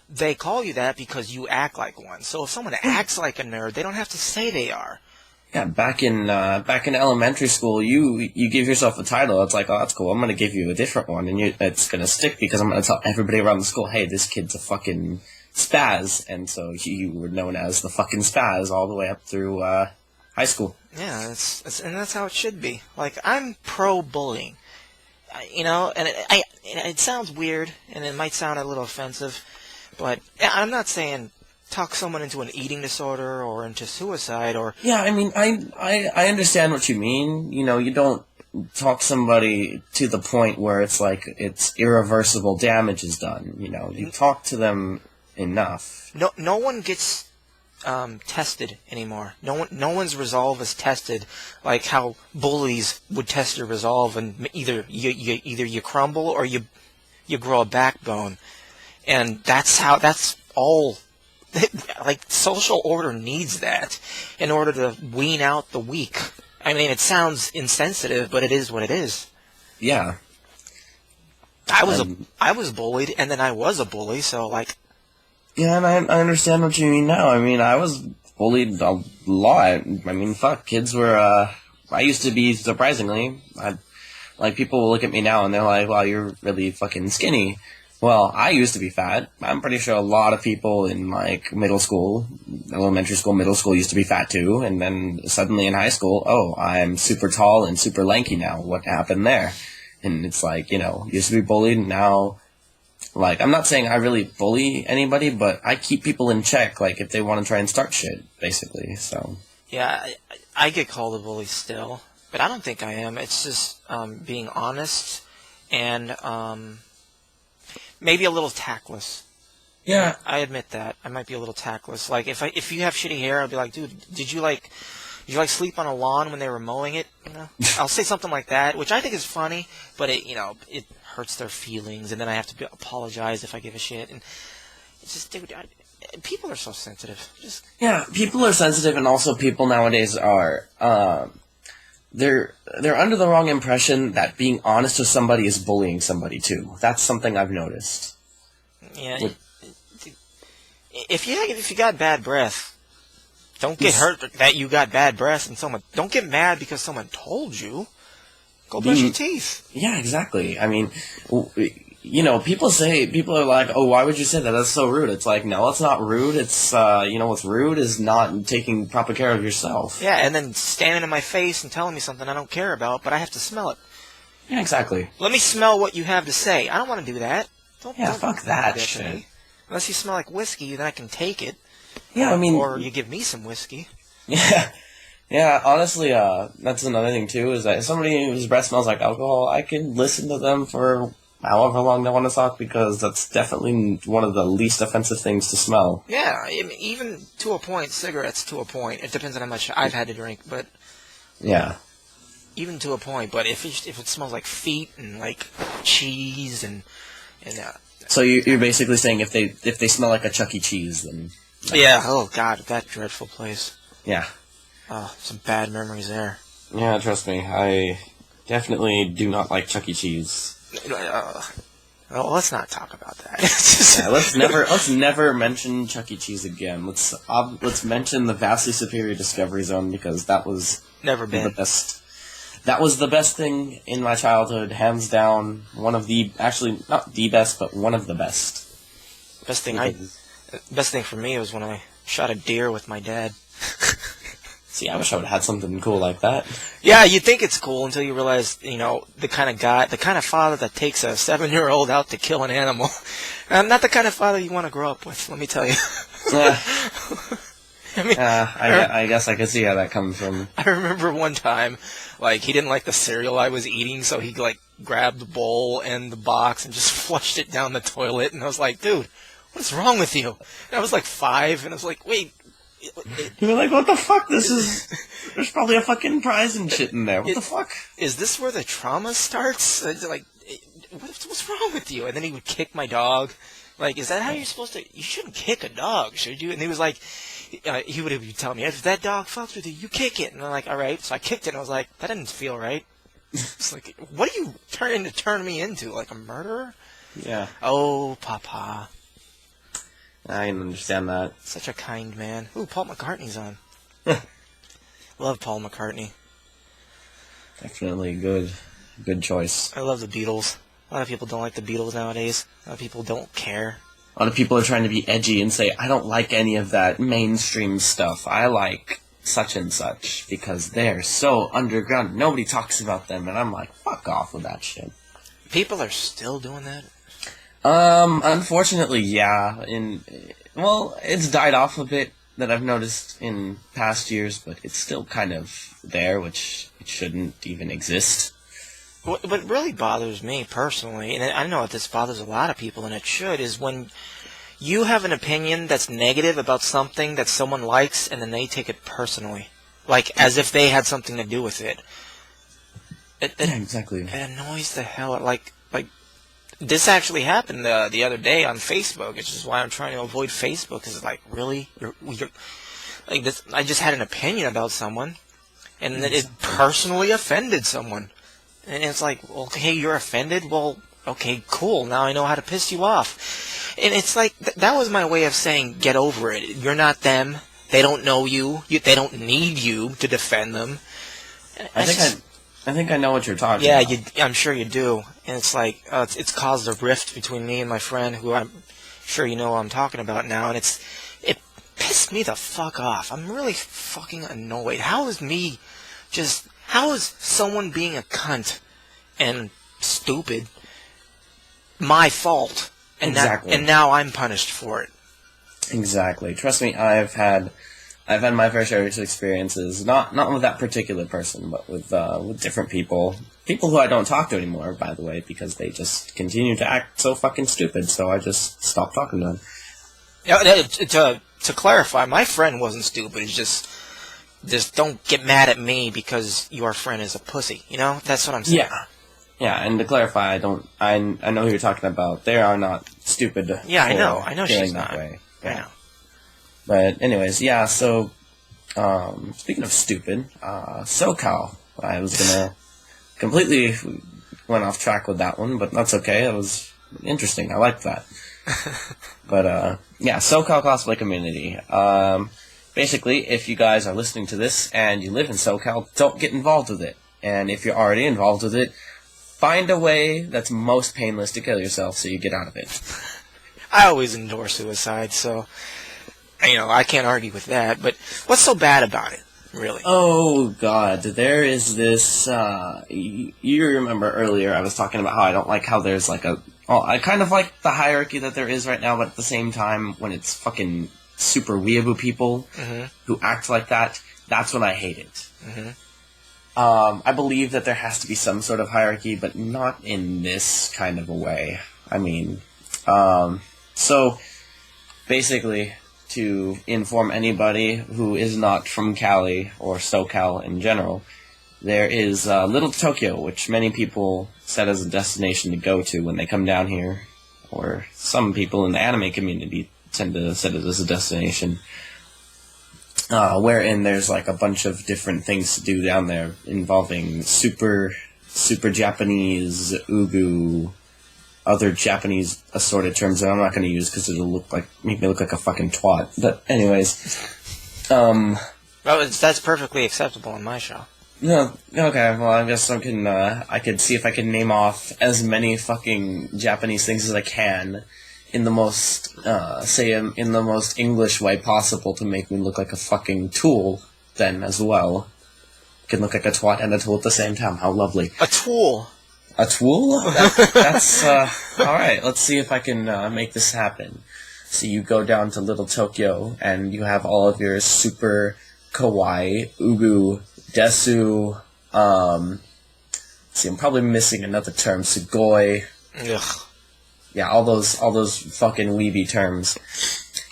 They call you that because you act like one. So if someone acts like a nerd, they don't have to say they are. Yeah, back in elementary school, you give yourself a title. It's like, oh, that's cool. I'm gonna give you a different one, and it's gonna stick because I'm gonna tell everybody around the school, hey, this kid's a fucking spaz, and so you were known as the fucking spaz all the way up through high school. Yeah, and that's how it should be. Like, I'm pro bullying, and it sounds weird, and it might sound a little offensive, but I'm not saying talk someone into an eating disorder or into suicide or... Yeah, I mean, I understand what you mean. You know, you don't talk somebody to the point where it's like it's irreversible damage is done. You know, you talk to them enough. No one gets tested anymore. No one's resolve is tested like how bullies would test your resolve, and either you crumble or you grow a backbone, and that's all. Like, social order needs that in order to wean out the weak. I mean, it sounds insensitive, but it is what it is. Yeah. I was bullied, and then I was a bully, so, like... Yeah, and I understand what you mean now. I mean, I was bullied a lot. I mean, fuck, kids were, I used to be, surprisingly, people will look at me now and they're like, wow, you're really fucking skinny. Well, I used to be fat. I'm pretty sure a lot of people in, like, middle school, elementary school, middle school used to be fat too, and then suddenly in high school, oh, I'm super tall and super lanky now. What happened there? And it's like, used to be bullied, now, like, I'm not saying I really bully anybody, but I keep people in check, like, if they want to try and start shit, basically, so. Yeah, I get called a bully still, but I don't think I am. It's just being honest and... maybe a little tactless. Yeah. I admit that. I might be a little tactless. Like, if you have shitty hair, I'll be like, dude, did you sleep on a lawn when they were mowing it? I'll say something like that, which I think is funny, but it hurts their feelings, and then I have to apologize if I give a shit. And it's just, dude, people are so sensitive. Yeah, people are sensitive, and also people nowadays are, they're under the wrong impression that being honest with somebody is bullying somebody too. That's something I've noticed. Yeah. If you got bad breath, don't get hurt that you got bad breath, and don't get mad because someone told you. Go brush your teeth. Yeah, exactly. I mean, people are like, oh, why would you say that? That's so rude. It's like, no, it's not rude. It's, what's rude is not taking proper care of yourself. Yeah, and then standing in my face and telling me something I don't care about, but I have to smell it. Yeah, exactly. Let me smell what you have to say. I don't want to do that. Don't fuck that shit. Unless you smell like whiskey, then I can take it. Yeah, I mean... Or you give me some whiskey. Yeah. Yeah, honestly, that's another thing, too, is that if somebody whose breath smells like alcohol, I can listen to them for however long they want to talk, because that's definitely one of the least offensive things to smell. Yeah, I mean, even to a point, cigarettes to a point. It depends on how much I've had to drink, but... Yeah. Even to a point, but if it smells like feet and, like, cheese and So you're basically saying if they smell like a Chuck E. Cheese, then... Yeah, oh god, that dreadful place. Yeah. Oh, some bad memories there. Yeah, trust me, I definitely do not like Chuck E. Cheese. Well, let's not talk about that. Yeah, let's never mention Chuck E. Cheese again. Let's mention the vastly superior Discovery Zone, because that was never been the best. That was the best thing in my childhood, hands down. One of the, actually not the best, but one of the best. Best thing The best thing for me was when I shot a deer with my dad. See, I wish I would have had something cool like that. Yeah, you think it's cool until you realize, the kind of father that takes a 7-year-old out to kill an animal. Not the kind of father you want to grow up with, let me tell you. I guess I could see how that comes from. I remember one time, he didn't like the cereal I was eating, so he, grabbed the bowl and the box and just flushed it down the toilet, and I was like, dude, what is wrong with you? And I was 5, and I was like, wait. You were like, what the fuck? There's probably a fucking prize and shit in there. What the fuck? Is this where the trauma starts? What's wrong with you? And then he would kick my dog. Is that how you're supposed to? You shouldn't kick a dog, should you? And he was like, he would tell me, if that dog fucks with you, you kick it. And I'm like, all right. So I kicked it, and I was like, that didn't feel right. It's like, what are you trying to turn me into? Like a murderer? Yeah. Oh, Papa. I can understand that. Such a kind man. Ooh, Paul McCartney's on. Love Paul McCartney. Definitely good choice. I love the Beatles. A lot of people don't like the Beatles nowadays. A lot of people don't care. A lot of people are trying to be edgy and say, I don't like any of that mainstream stuff. I like such and such because they're so underground. Nobody talks about them. And I'm like, fuck off with that shit. People are still doing that? Unfortunately, yeah. It's died off a bit that I've noticed in past years, but it's still kind of there, which it shouldn't even exist. What really bothers me personally, and I know this bothers a lot of people, and it should, is when you have an opinion that's negative about something that someone likes, and then they take it personally, as if they had something to do with it. Yeah, exactly. It annoys the hell out. This actually happened the other day on Facebook, which is why I'm trying to avoid Facebook. Because really, you're this. I just had an opinion about someone, and then it personally offended someone. And it's like, okay, you're offended. Well, okay, cool. Now I know how to piss you off. And it's like that was my way of saying, get over it. You're not them. They don't know you. They don't need you to defend them. I think I know what you're talking about. Yeah, I'm sure you do. And it's it's caused a rift between me and my friend, who I'm sure you know what I'm talking about now. And it pissed me the fuck off. I'm really fucking annoyed. How is someone being a cunt and stupid my fault? Exactly. And now I'm punished for it. Exactly. Trust me, I've had my fair share of experiences, not with that particular person, but with different people who I don't talk to anymore, by the way, because they just continue to act so fucking stupid. So I just stopped talking to them. Yeah, to clarify, my friend wasn't stupid. It's just don't get mad at me because your friend is a pussy. That's what I'm saying. Yeah, and to clarify, I know who you're talking about. They are not stupid. Yeah, I know she's not. That way. Yeah. I know. But anyways, yeah, so, speaking of stupid, SoCal. I was gonna completely went off track with that one, but that's okay. It was interesting. I liked that. But, yeah, SoCal cosplay community. Basically, if you guys are listening to this and you live in SoCal, don't get involved with it. And if you're already involved with it, find a way that's most painless to kill yourself so you get out of it. I always endorse suicide, so I can't argue with that. But what's so bad about it, really? Oh, God. There is this, you remember earlier I was talking about how I don't like how there's I kind of like the hierarchy that there is right now, but at the same time, when it's fucking super weeaboo people who act like that, that's when I hate it. I believe that there has to be some sort of hierarchy, but not in this kind of a way. I mean, so, basically, to inform anybody who is not from Cali, or SoCal in general, there is Little Tokyo, which many people set as a destination to go to when they come down here, or some people in the anime community tend to set it as a destination, wherein there's a bunch of different things to do down there involving super Japanese, ugu, other Japanese assorted terms that I'm not going to use because it'll make me look like a fucking twat. But anyways, well, that's perfectly acceptable on my show. No, okay. Well, I guess I could see if I can name off as many fucking Japanese things as I can in the most, in the most English way possible to make me look like a fucking tool, then as well. Can look like a twat and a tool at the same time. How lovely. A tool. A tool? That's, alright, let's see if I can, make this happen. So you go down to Little Tokyo, and you have all of your super kawaii, ugu, desu, see, I'm probably missing another term, sugoi. Ugh. Yeah, all those fucking weeby terms.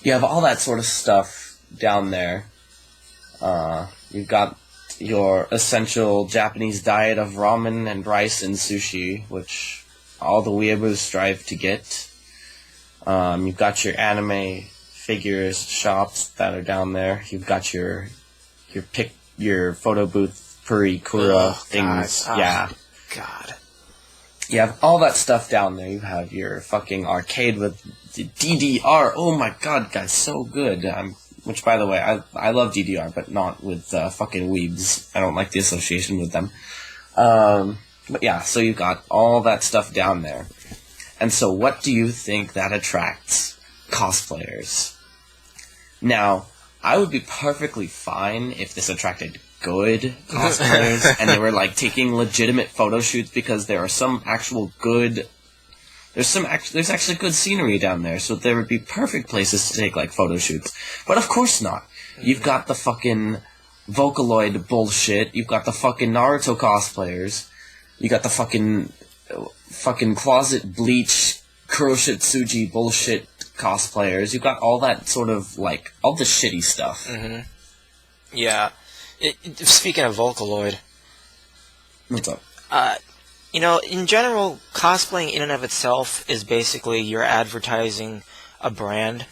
You have all that sort of stuff down there. You've got your essential Japanese diet of ramen and rice and sushi, which all the weeaboos strive to get. You've got your anime figures shops that are down there. You've got your photo booth purikura things. God. Yeah. God. You have all that stuff down there. You have your fucking arcade with the DDR. Oh my god, guys, so good. Which, by the way, I love DDR, but not with fucking weebs. I don't like the association with them. But yeah, so you've got all that stuff down there. And so what do you think that attracts cosplayers? Now, I would be perfectly fine if this attracted good cosplayers and they were like taking legitimate photo shoots, because there are some actual good... There's actually good scenery down there, so there would be perfect places to take like photo shoots. But of course not. You've got the fucking Vocaloid bullshit. You've got the fucking Naruto cosplayers. You got the fucking closet bleach Kuroshitsuji bullshit cosplayers. You've got all that sort of like all the shitty stuff. Mm-hmm. Yeah. Speaking of Vocaloid, What's up? you know, in general, cosplaying in and of itself is basically you're advertising a brand.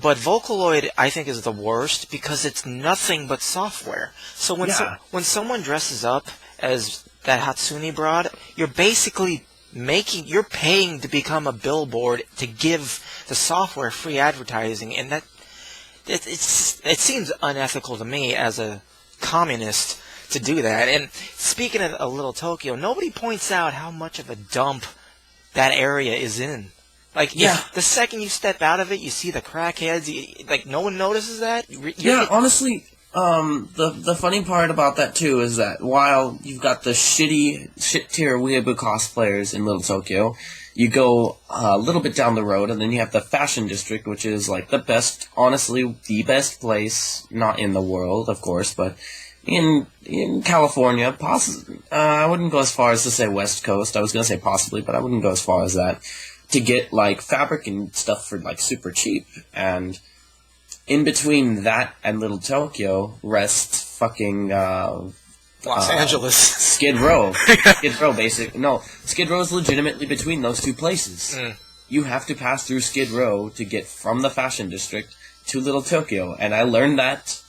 But Vocaloid, I think, is the worst because it's nothing but software. So when someone dresses up as that Hatsune broad, you're basically you're paying to become a billboard to give the software free advertising, and that it seems unethical to me as a communist to do that. And speaking of a Little Tokyo, nobody points out how much of a dump that area is in. Like, if the second you step out of it, you see the crackheads. Like, no one notices that. Honestly, the funny part about that too is that while you've got the shit tier weeaboo cosplayers in Little Tokyo, you go a little bit down the road, and then you have the Fashion District, which is like the best, honestly, the best place, not in the world, of course, but in California, I wouldn't go as far as to say West Coast. I was gonna say possibly, but I wouldn't go as far as that. To get like fabric and stuff for like super cheap, and in between that and Little Tokyo rests fucking Los Angeles. Skid Row. Skid Row, basically. No, Skid Row is legitimately between those two places. You have to pass through Skid Row to get from the Fashion District to Little Tokyo, and I learned that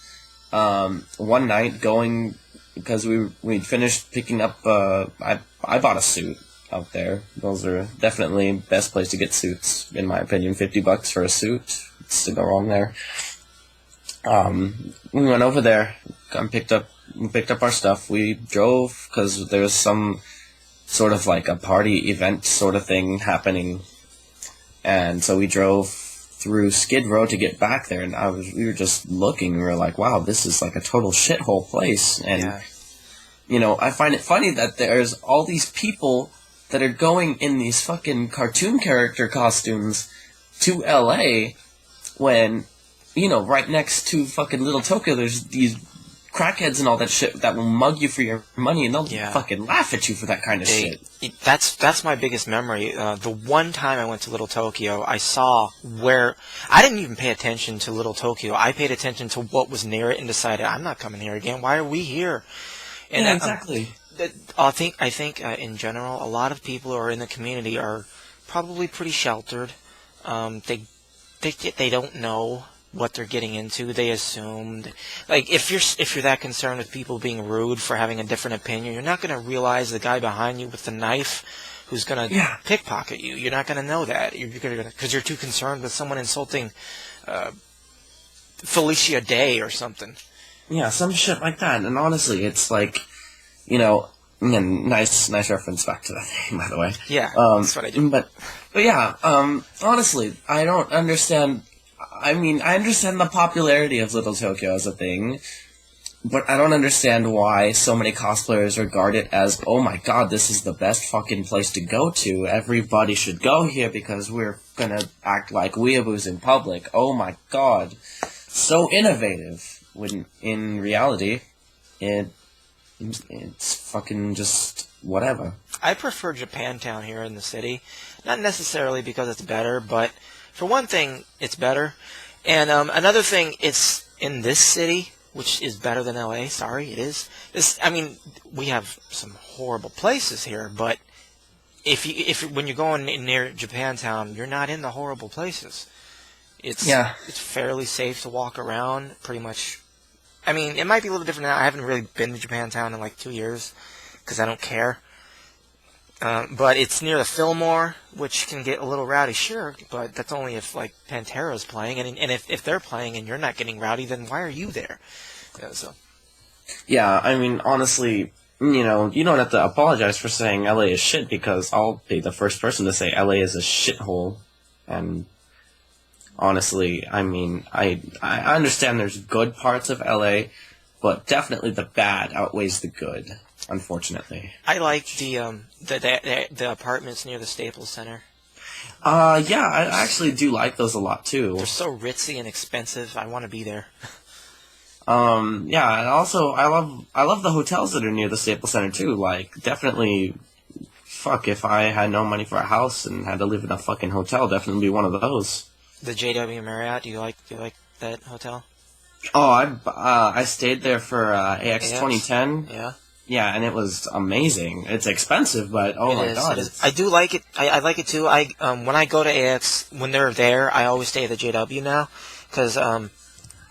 one night going, because we'd finished picking up, I bought a suit out there. Those are definitely best place to get suits, in my opinion. $50 for a suit. What's to go wrong there? We went over there, we picked up our stuff. We drove, because there was some sort of like a party event sort of thing happening, and so we drove through Skid Row to get back there, and we were just looking, we were like, wow, this is like a total shithole place. And you know, I find it funny that there's all these people that are going in these fucking cartoon character costumes to LA when, you know, right next to fucking Little Tokyo, there's these crackheads and all that shit that will mug you for your money, and they'll fucking laugh at you for that kind of shit. That's my biggest memory. The one time I went to Little Tokyo, I saw where... I didn't even pay attention to Little Tokyo. I paid attention to what was near it and decided, I'm not coming here again. Why are we here? And exactly. I think in general, a lot of people who are in the community are probably pretty sheltered. They don't know what they're getting into. They assumed, like, if you're that concerned with people being rude for having a different opinion, you're not going to realize the guy behind you with the knife who's going to pickpocket you. You're not going to know that because you're too concerned with someone insulting Felicia Day or something. Yeah, some shit like that. And honestly, it's like, you know, And nice reference back to that thing, by the way. Yeah, that's what I do. But yeah, honestly, I don't understand. I mean, I understand the popularity of Little Tokyo as a thing, but I don't understand why so many cosplayers regard it as, oh my god, this is the best fucking place to go to. Everybody should go here because we're gonna act like weeaboos in public. Oh my god. So innovative. When in reality, it's fucking just whatever. I prefer Japantown here in the city, not necessarily because it's better, but for one thing, it's better, and another thing, it's in this city, which is better than LA. Sorry, it is. I mean, we have some horrible places here, but when you're going near Japantown, you're not in the horrible places. It's fairly safe to walk around, pretty much. I mean, it might be a little different now. I haven't really been to Japantown in like 2 years because I don't care. But it's near the Fillmore, which can get a little rowdy, sure, but that's only if like Pantera's playing, and if they're playing and you're not getting rowdy, then why are you there? Yeah, I mean, honestly, you don't have to apologize for saying LA is shit because I'll be the first person to say LA is a shithole, and honestly, I mean, I understand there's good parts of LA, but definitely the bad outweighs the good, unfortunately. I like the apartments near the Staples Center. Yeah, I actually do like those a lot too. They're so ritzy and expensive. I want to be there. Yeah, and also I love the hotels that are near the Staples Center too. Like, definitely, fuck, if I had no money for a house and had to live in a fucking hotel, definitely be one of those. The JW Marriott. Do you like that hotel? Oh, I stayed there for AX 2010. Yeah. Yeah, and it was amazing. It's expensive, but oh my god, I do like it. I like it too. When I go to AX, when they're there, I always stay at the JW now because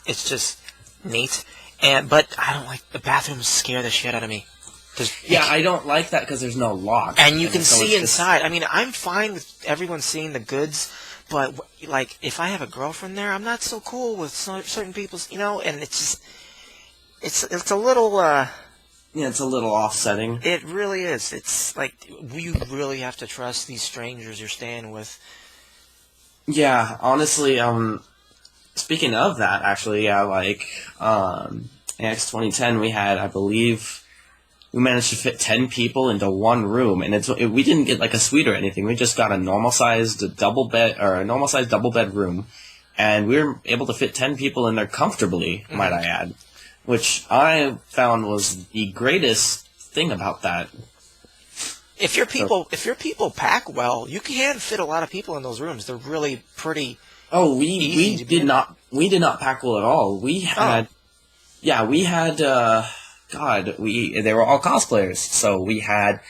it's just neat. But I don't like the bathrooms. Scare the shit out of me. Yeah, I don't like that because there's no lock, and you can see inside. I mean, I'm fine with everyone seeing the goods. But, like, if I have a girlfriend there, I'm not so cool with certain people's, and it's just, it's a little, yeah, it's a little offsetting. It really is. It's like, you really have to trust these strangers you're staying with. Yeah, honestly, speaking of that, actually, yeah, like, AX 2010, we had, I believe, we managed to fit 10 people into one room, and we didn't get like a suite or anything. We just got a normal-sized double bed room, and we were able to fit 10 people in there comfortably, might I add, which I found was the greatest thing about that. If your people pack well, you can fit a lot of people in those rooms. They're really pretty. Oh, we did not pack well at all. We had, God, they were all cosplayers. So you had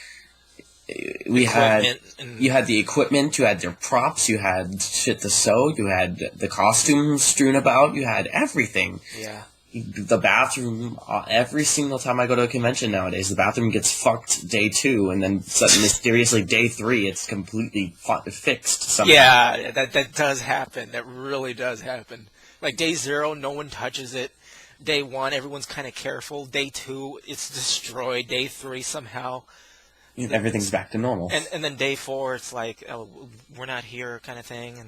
the equipment, you had their props, you had shit to sew, you had the costumes strewn about, you had everything. Yeah. The bathroom, every single time I go to a convention nowadays, the bathroom gets fucked day 2, and then mysteriously day 3, it's completely fixed somehow. Yeah, that does happen. That really does happen. Like day 0, no one touches it. Day 1, everyone's kind of careful. Day 2, it's destroyed. Day 3, somehow everything's back to normal. And then day 4, it's like, oh, we're not here, kind of thing.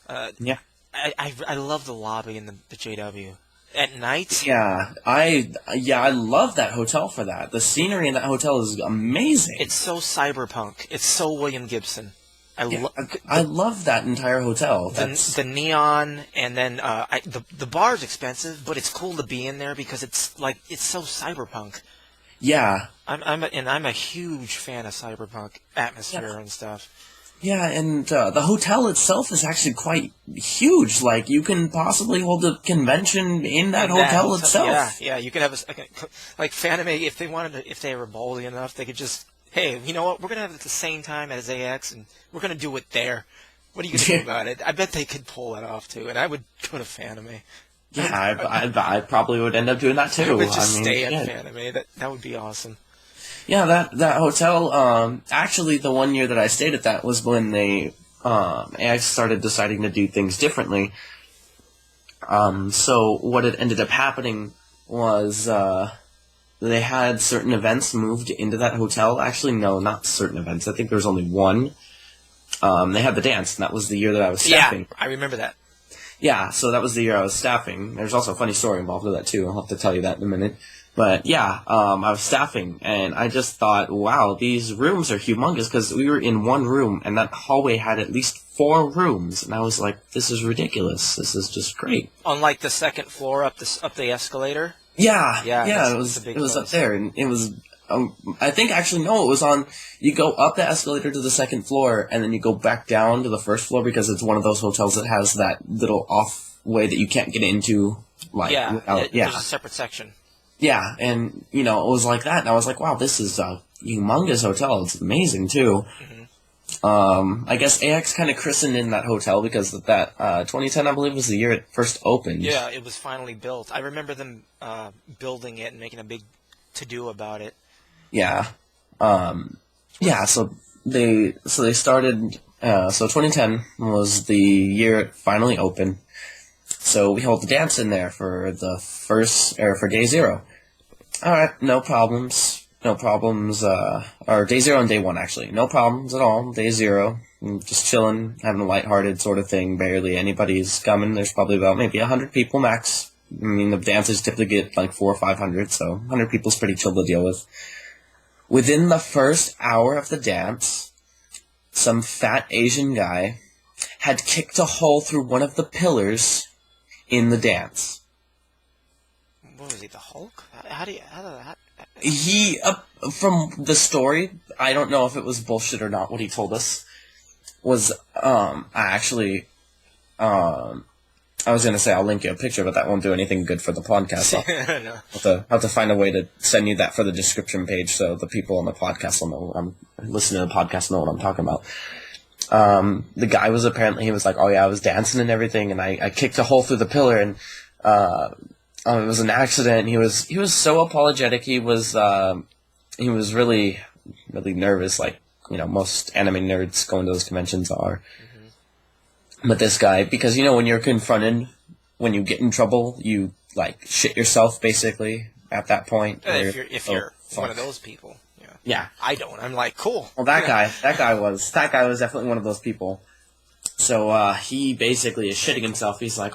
And yeah, I love the lobby in the JW at night. Yeah, I love that hotel for that. The scenery in that hotel is amazing. It's so cyberpunk. It's so William Gibson. I love that entire hotel. The neon, and then the bar's expensive, but it's cool to be in there because it's so cyberpunk. Yeah, I'm a huge fan of cyberpunk atmosphere and stuff. Yeah, and the hotel itself is actually quite huge. Like, you can possibly hold a convention in that hotel itself. Yeah, you can have like Fanime, if they were ballsy enough, they could just, hey, you know what? We're gonna have it at the same time as AX, and we're gonna do it there. What are you gonna do about it? I bet they could pull that off too, and I would go to Fanime. Yeah, I probably would end up doing that too. I would just stay at Fanime. That would be awesome. Yeah, that hotel, actually the one year that I stayed at that was when they, AX started deciding to do things differently. So what had ended up happening was, the they had certain events moved into that hotel. Actually, no, not certain events. I think there was only one. They had the dance, and that was the year that I was staffing. Yeah, I remember that. Yeah, so that was the year I was staffing. There's also a funny story involved with that, too. I'll have to tell you that in a minute. But, yeah, I was staffing, and I just thought, wow, these rooms are humongous, because we were in one room, and that hallway had at least 4 rooms, and I was like, this is ridiculous. This is just great. On, like, the second floor up the escalator? Yeah, Yeah, it was a big up place. there, and it was, I think actually, no, it was on, you go up the escalator to the second floor, and then you go back down to the first floor, because it's one of those hotels that has that little off way that you can't get into, like, without, there's a separate section. Yeah, and, you know, it was like that, and I was like, wow, this is a humongous hotel. It's amazing, too. Mm-hmm. I guess AX kind of christened in that hotel because that 2010, I believe, was the year it first opened. Yeah, it was finally built. I remember them building it and making a big to-do about it. Yeah. So they started, so 2010 was the year it finally opened. So we held the dance in there for for day 0. Alright, no problems, or day 0 and day 1 actually, no problems at all, day 0, just chilling, having a lighthearted sort of thing, barely anybody's coming, there's probably about maybe 100 people max. I mean, the dances typically get like 400 or 500, so 100 people's pretty chill to deal with. Within the first hour of the dance, some fat Asian guy had kicked a hole through one of the pillars in the dance. What was he, the Hulk? How did that... He, from the story, I don't know if it was bullshit or not, what he told us, was, I was going to say I'll link you a picture, but that won't do anything good for the podcast. No. I'll have to find a way to send you that for the description page so the people on the podcast will know, listening to the podcast know what I'm talking about. The guy was he was like, oh yeah, I was dancing and everything, and I kicked a hole through the pillar, and it was an accident. He was so apologetic. He was really, really nervous, like, you know, most anime nerds going to those conventions are. Mm-hmm. But this guy, because, you know, when you're confronted, when you get in trouble, you, like, shit yourself, basically, at that point. If you're one of those people. Yeah. I don't. I'm like, cool. Well, that guy was definitely one of those people. So, he basically is shitting himself. He's like,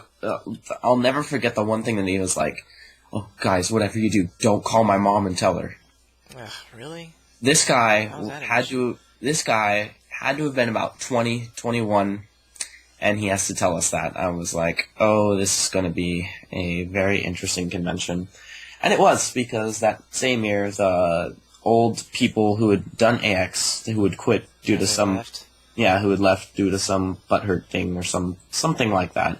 I'll never forget the one thing that he was like, oh, guys, whatever you do, don't call my mom and tell her. Really? This guy had to have been about 20, 21, and he has to tell us that. I was like, oh, this is going to be a very interesting convention. And it was, because that same year, the old people who had done AX, who had quit due to some... Yeah, who had left due to some butthurt thing or something like that.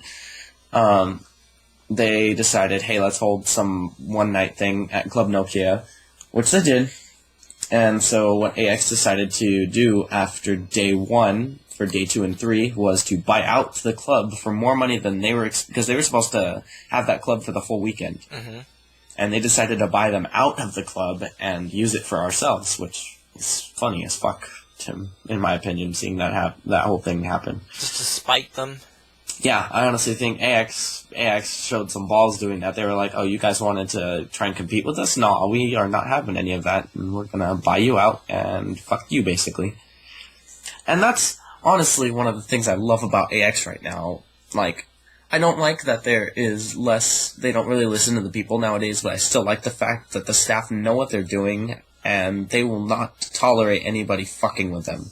They decided, hey, let's hold some one-night thing at Club Nokia, which they did. And so what AX decided to do after day 1, for day 2 and 3, was to buy out the club for more money than they were... because they were supposed to have that club for the full weekend. Mm-hmm. And they decided to buy them out of the club and use it for ourselves, which is funny as fuck. In my opinion, seeing that whole thing happen. Just to spite them? Yeah, I honestly think AX showed some balls doing that. They were like, oh, you guys wanted to try and compete with us? No, we are not having any of that. And we're going to buy you out and fuck you, basically. And that's honestly one of the things I love about AX right now. Like, I don't like that they don't really listen to the people nowadays, but I still like the fact that the staff know what they're doing and they will not tolerate anybody fucking with them.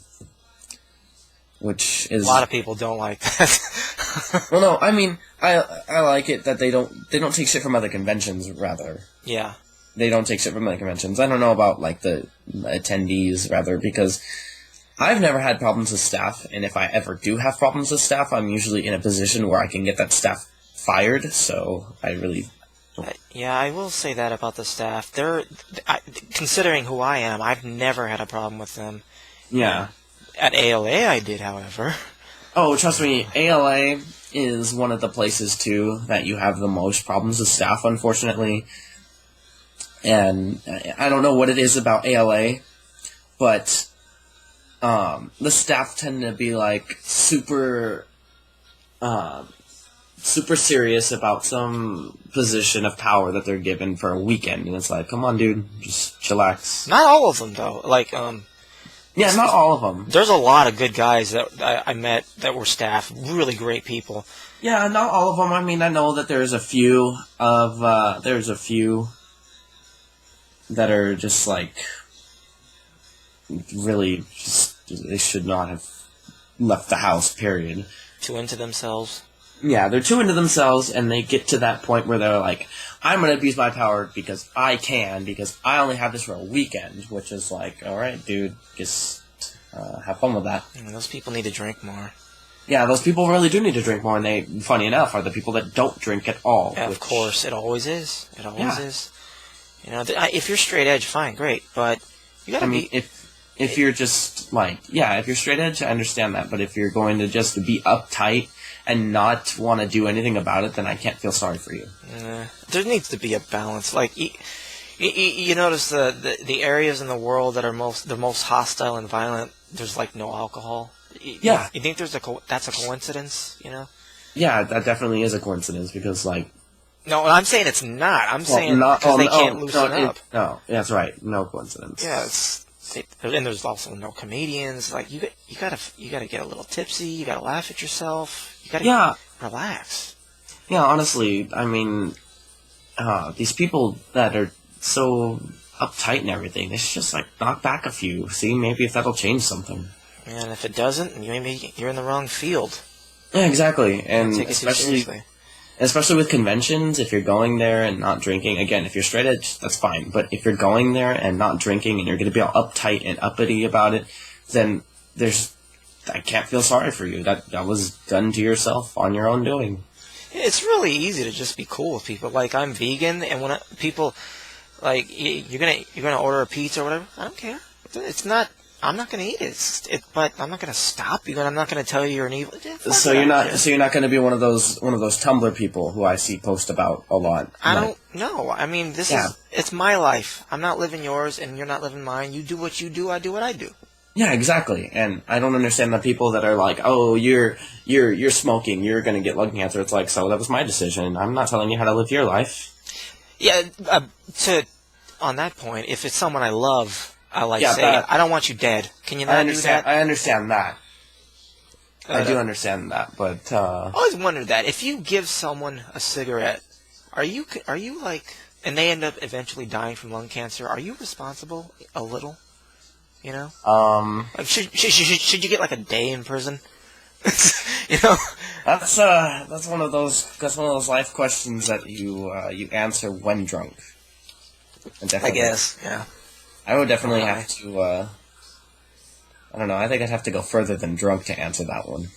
Which is... A lot of people don't like that. Well, no, I mean, I like it that they don't take shit from other conventions, rather. Yeah. They don't take shit from other conventions. I don't know about, like, the attendees, rather, because I've never had problems with staff, and if I ever do have problems with staff, I'm usually in a position where I can get that staff fired, so I really... Yeah, I will say that about the staff. Considering who I am, I've never had a problem with them. Yeah. At ALA I did, however. Oh, trust me, ALA is one of the places, too, that you have the most problems with staff, unfortunately. And I don't know what it is about ALA, but the staff tend to be, like, super... super serious about some position of power that they're given for a weekend, and it's like, come on, dude, just chillax. Not all of them though. Like Yeah, not all of them. there's a lot of good guys that I met that were staff, really great people. Yeah, not all of them. I mean, I know that there's a few that are just like really just they should not have left the house. Period. Too into themselves. Yeah, they're too into themselves, and they get to that point where they're like, I'm going to abuse my power because I can, because I only have this for a weekend, which is like, alright, dude, just have fun with that. Those people need to drink more. Yeah, those people really do need to drink more, and they, funny enough, are the people that don't drink at all. Yeah, of course, it always is. It always is. You know, if you're straight edge, fine, great, but you gotta be... If you're just, like, yeah, if you're straight edge, I understand that, but if you're going to just be uptight and not want to do anything about it, then I can't feel sorry for you. There needs to be a balance. Like, you notice the areas in the world that are the most hostile and violent, there's, like, no alcohol. Yeah. You think that's a coincidence, you know? Yeah, that definitely is a coincidence, because, like... No, I'm saying it's not. I'm saying because they can't loosen up. No, that's right. No coincidence. Yeah, and there's also no comedians. Like you gotta get a little tipsy. You gotta laugh at yourself. You gotta relax. Yeah, honestly, I mean, these people that are so uptight and everything, they should just like knock back a few. See, maybe if that'll change something. And if it doesn't, maybe you're in the wrong field. Yeah, exactly, and take it too seriously. Especially with conventions, if you're going there and not drinking, again, if you're straight edge, that's fine. But if you're going there and not drinking and you're going to be all uptight and uppity about it, then I can't feel sorry for you. That was done to yourself on your own doing. It's really easy to just be cool with people. Like, I'm vegan, and when people, like, you're gonna order a pizza or whatever, I don't care. It's not... I'm not going to eat it. But I'm not going to stop you, and I'm not going to tell you you're an evil. So you're not going to be one of those Tumblr people who I see post about a lot. I don't know. I mean, it's my life. I'm not living yours, and you're not living mine. You do what you do. I do what I do. Yeah, exactly. And I don't understand the people that are like, oh, you're smoking, you're going to get lung cancer. It's like, so that was my decision. I'm not telling you how to live your life. Yeah. On that point, if it's someone I love. I don't want you dead. Can you not do that? I understand that. I do understand that, but I always wondered that if you give someone a cigarette, are you like, and they end up eventually dying from lung cancer? Are you responsible a little? You know? Like should you get like a day in prison? You know? That's one of those life questions that you answer when drunk. I guess, yeah. I would definitely have to, I don't know, I think I'd have to go further than drunk to answer that one.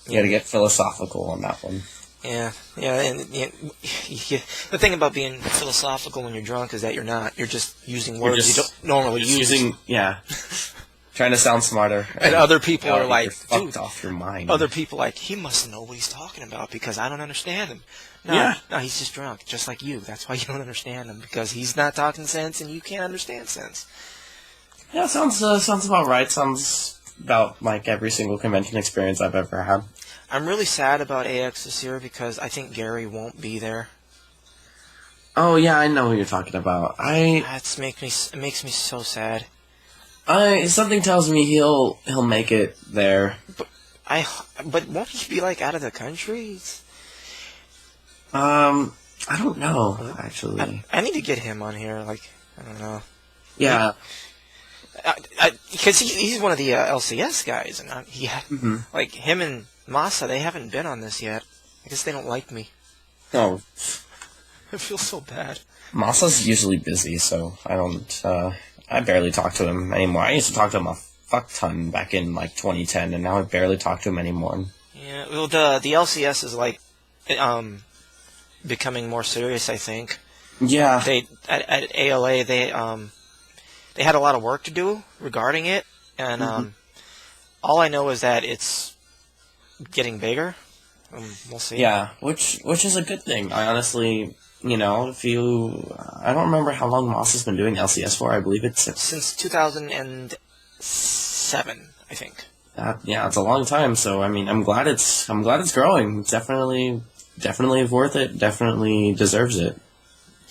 You gotta get philosophical on that one. Yeah, and the thing about being philosophical when you're drunk is that you're not. You're just using words you don't normally use. Trying to sound smarter. And other people are like, you're fucked off your mind. Other people are like, he must know what he's talking about because I don't understand him. No, he's just drunk, just like you. That's why you don't understand him, because he's not talking sense and you can't understand sense. Yeah, sounds about right. Sounds about like every single convention experience I've ever had. I'm really sad about AX this year because I think Gary won't be there. Oh yeah, I know who you're talking about. It makes me so sad. Something tells me he'll make it there. But won't he be like out of the country? I don't know, actually. I need to get him on here, like, I don't know. Yeah. Because he's one of the LCS guys, and like, him and Masa, they haven't been on this yet. I guess they don't like me. Oh. I feel so bad. Masa's usually busy, so I barely talk to him anymore. I used to talk to him a fuck ton back in, like, 2010, and now I barely talk to him anymore. Yeah, well, the LCS is, like, becoming more serious, I think. Yeah. At ALA they had a lot of work to do regarding it, and all I know is that it's getting bigger. We'll see. Yeah, which is a good thing. I honestly, I don't remember how long Moss has been doing LCS for. I believe it's since 2007, I think. Yeah, it's a long time. So I mean, I'm glad it's growing. It's definitely worth it. Definitely deserves it.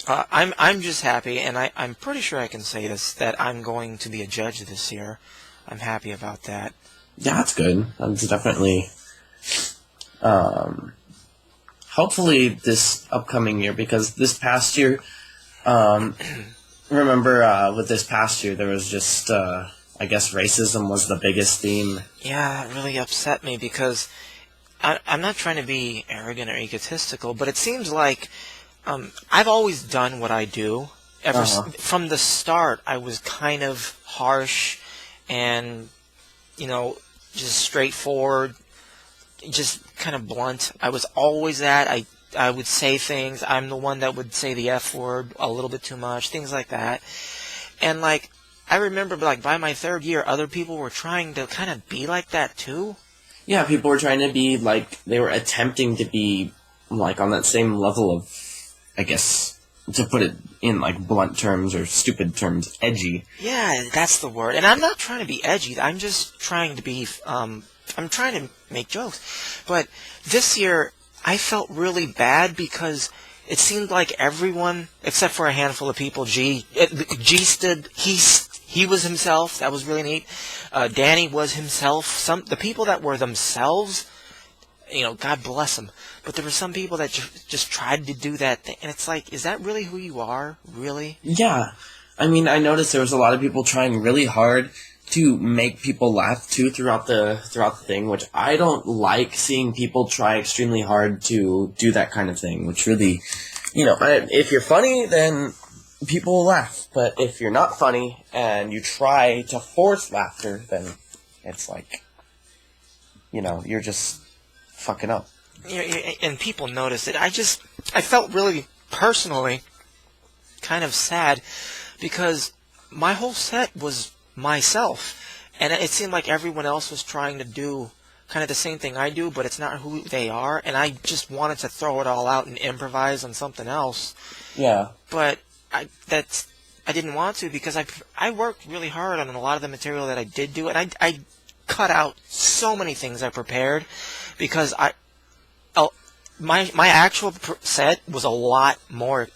I'm just happy, and I'm pretty sure I can say this, that I'm going to be a judge this year. I'm happy about that. Yeah, that's good. That's definitely. Um, Hopefully this upcoming year, because this past year, um, remember with this past year there was just I guess racism was the biggest theme. Yeah, it really upset me because I'm not trying to be arrogant or egotistical, but it seems like I've always done what I do. Uh huh. From the start, I was kind of harsh and, you know, just straightforward, just kind of blunt. I was always that. I would say things. I'm the one that would say the F word a little bit too much, things like that. And like I remember like by my third year, other people were trying to kind of be like that too. Yeah, people were trying to be like they were attempting to be like on that same level of, I guess, to put it in like blunt terms or stupid terms, edgy. Yeah, that's the word. And I'm not trying to be edgy. I'm just trying to be I'm trying to make jokes. But this year I felt really bad because it seemed like everyone except for a handful of people, G stood he was himself. That was really neat. Danny was himself. The people that were themselves, you know, God bless them. But there were some people that just tried to do that thing, and it's like, is that really who you are? Really? Yeah, I mean, I noticed there was a lot of people trying really hard to make people laugh too throughout the thing, which I don't like seeing people try extremely hard to do that kind of thing. Which really, if you're funny, then people will laugh. But if you're not funny and you try to force laughter, then it's like, you're just fucking up. And people noticed it. I felt really personally kind of sad because my whole set was myself, and it seemed like everyone else was trying to do kind of the same thing I do, but it's not who they are, and I just wanted to throw it all out and improvise on something else. Yeah. But I didn't want to because I worked really hard on a lot of the material that I did do, and I cut out so many things I prepared because my actual set was a lot more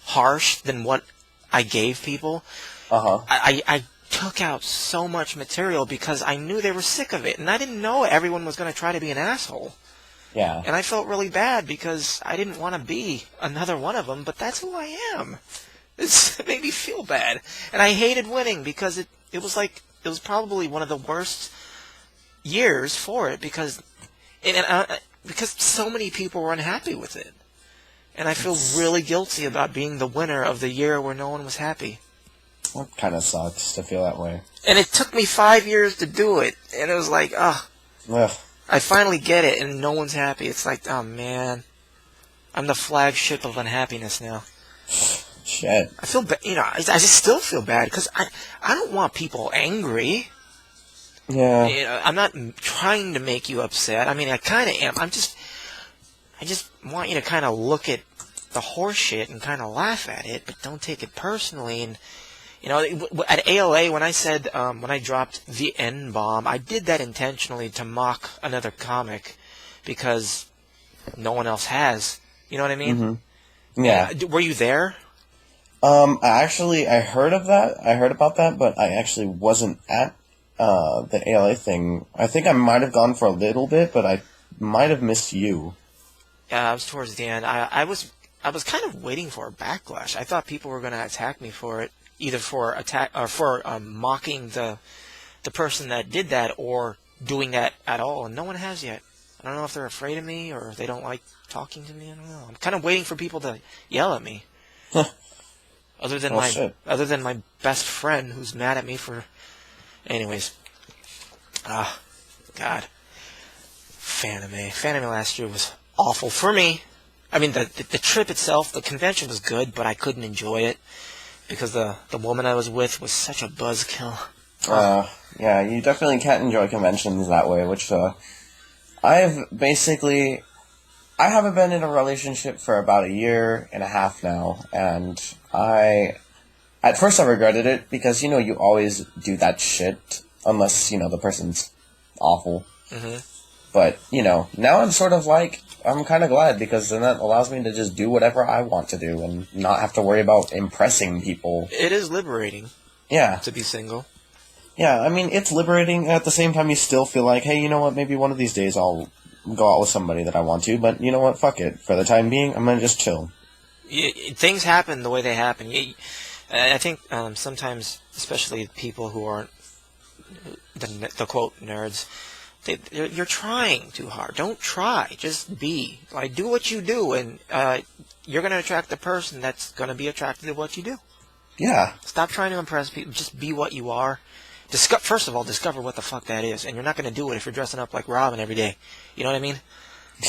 harsh than what I gave people. Uh-huh. I took out so much material because I knew they were sick of it, and I didn't know everyone was going to try to be an asshole. Yeah. And I felt really bad because I didn't want to be another one of them, but that's who I am. It made me feel bad. And I hated winning because it was probably one of the worst years for it because because so many people were unhappy with it. And I feel really guilty about being the winner of the year where no one was happy. That kind of sucks to feel that way. And it took me 5 years to do it. And it was like, Ugh. I finally get it and no one's happy. It's like, oh man, I'm the flagship of unhappiness now. Shit. I feel I just still feel bad because I don't want people angry. Yeah. I'm not trying to make you upset. I mean, I kind of am. I just want you to kind of look at the horse shit and kind of laugh at it, but don't take it personally. And at ALA when I said when I dropped the N-bomb, I did that intentionally to mock another comic because no one else has. You know what I mean? Mm-hmm. Yeah. Were you there? I heard of that. I heard about that, but I actually wasn't at the ALA thing. I think I might have gone for a little bit, but I might have missed you. Yeah, I was towards the end. I was kind of waiting for a backlash. I thought people were going to attack me for it, either for attack or for mocking the person that did that or doing that at all, and no one has yet. I don't know if they're afraid of me or they don't like talking to me. I don't know. I'm kind of waiting for people to yell at me. Other than my best friend who's mad at me for. Anyways, God, Fanime last year was awful for me. I mean, the trip itself, the convention was good, but I couldn't enjoy it because the woman I was with was such a buzzkill. Yeah, you definitely can't enjoy conventions that way, which I haven't been in a relationship for about a year and a half now, and at first I regretted it because, you always do that shit unless, the person's awful. Mm-hmm. But, now I'm sort of like, I'm kind of glad because then that allows me to just do whatever I want to do and not have to worry about impressing people. It is liberating. Yeah. To be single. Yeah, I mean, it's liberating. At the same time, you still feel like, hey, you know what, maybe one of these days I'll go out with somebody that I want to, but you know what, fuck it. For the time being, I'm going to just chill. Things happen the way they happen. I think sometimes, especially people who aren't the quote nerds, you're trying too hard. Don't try. Just be. Like, do what you do, and you're going to attract the person that's going to be attracted to what you do. Yeah. Stop trying to impress people. Just be what you are. First of all, discover what the fuck that is, and you're not going to do it if you're dressing up like Robin every day. You know what I mean?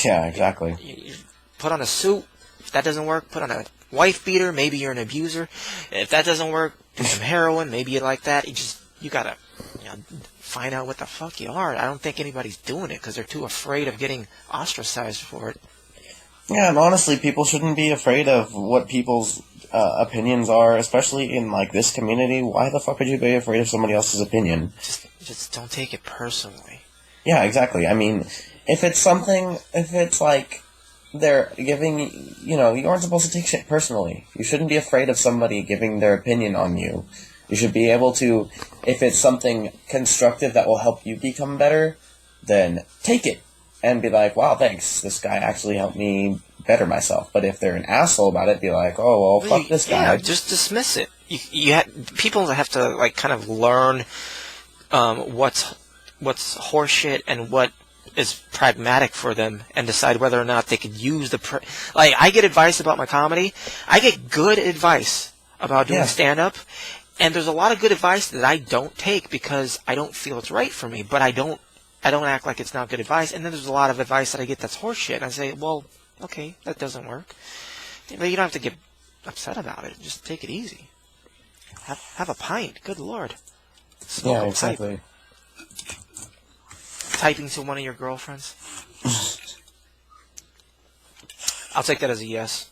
Yeah, exactly. You put on a suit. If that doesn't work, put on a wife beater. Maybe you're an abuser. If that doesn't work, do some heroin. Maybe you like that. You gotta find out what the fuck you are. I don't think anybody's doing it because they're too afraid of getting ostracized for it. Yeah, and honestly, people shouldn't be afraid of what people's opinions are, especially in like this community. Why the fuck would you be afraid of somebody else's opinion? Just don't take it personally. Yeah, exactly. I mean, if it's like they're giving, you aren't supposed to take shit personally. You shouldn't be afraid of somebody giving their opinion on you. You should be able to, if it's something constructive that will help you become better, then take it and be like, wow, thanks. This guy actually helped me better myself. But if they're an asshole about it, be like, oh, well, fuck this guy. Yeah, just dismiss it. People have to like kind of learn what's horseshit and what is pragmatic for them, and decide whether or not they could use like I get advice about my comedy. I get good advice about doing stand-up, and there's a lot of good advice that I don't take because I don't feel it's right for me. But I don't act like it's not good advice. And then there's a lot of advice that I get that's horseshit. And I say, well, okay, that doesn't work. But you don't have to get upset about it. Just take it easy. Have a pint. Good Lord. Smoke a exactly. pipe. Typing to one of your girlfriends? I'll take that as a yes.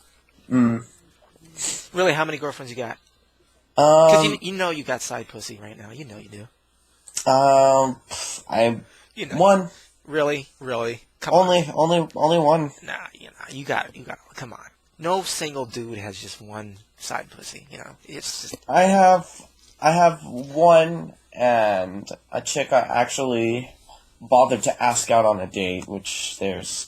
Really, how many girlfriends you got? Because you know you got side pussy right now. You know you do. One. Really? Come only one. Nah, you got. Come on. No single dude has just one side pussy. It's just. I have one, and a chick I actually bothered to ask out on a date, which there's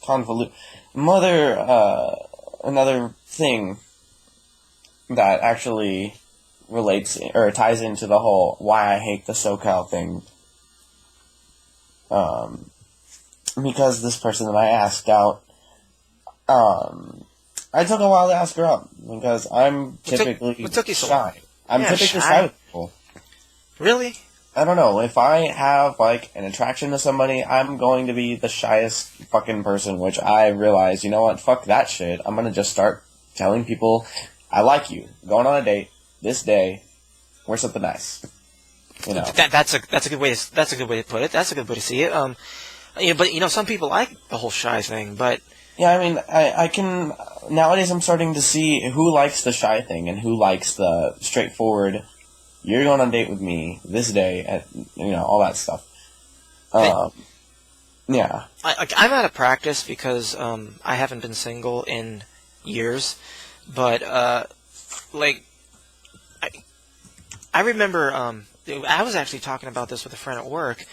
another thing that actually relates or ties into the whole why I hate the SoCal thing. Because this person that I asked out, I took a while to ask her out because I'm typically what took you so shy. long? I'm typically shy with people. Really? I don't know. If I have, like, an attraction to somebody, I'm going to be the shyest fucking person, which I realize, you know what, fuck that shit. I'm gonna just start telling people, I like you. Going on a date, this day, wear something nice. That's a good way to put it. That's a good way to see it. But some people like the whole shy thing, but... Yeah, I mean, I can... Nowadays I'm starting to see who likes the shy thing and who likes the straightforward... You're going on a date with me this day, at all that stuff. Yeah. I'm out of practice because I haven't been single in years, but I remember I was actually talking about this with a friend at work.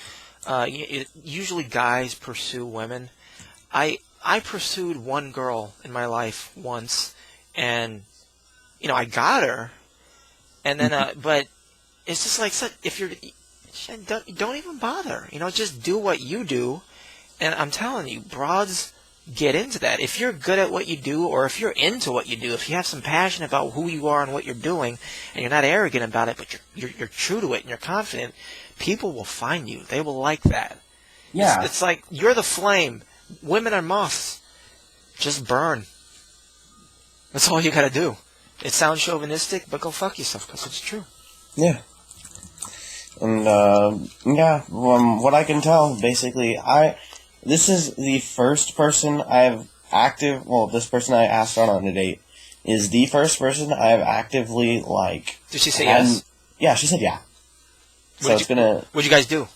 Usually guys pursue women. I pursued one girl in my life once, and I got her, and then but. It's just like, if don't even bother. Just do what you do. And I'm telling you, broads get into that. If you're good at what you do, or if you're into what you do, if you have some passion about who you are and what you're doing, and you're not arrogant about it, but you're true to it and you're confident, people will find you. They will like that. Yeah. It's like, you're the flame. Women are moths. Just burn. That's all you gotta do. It sounds chauvinistic, but go fuck yourself, because it's true. Yeah. And, from what I can tell, basically, this is the first person this person I asked out on a date is the first person I've actively, Did she say yes? Yeah, she said yeah. What'd you guys do?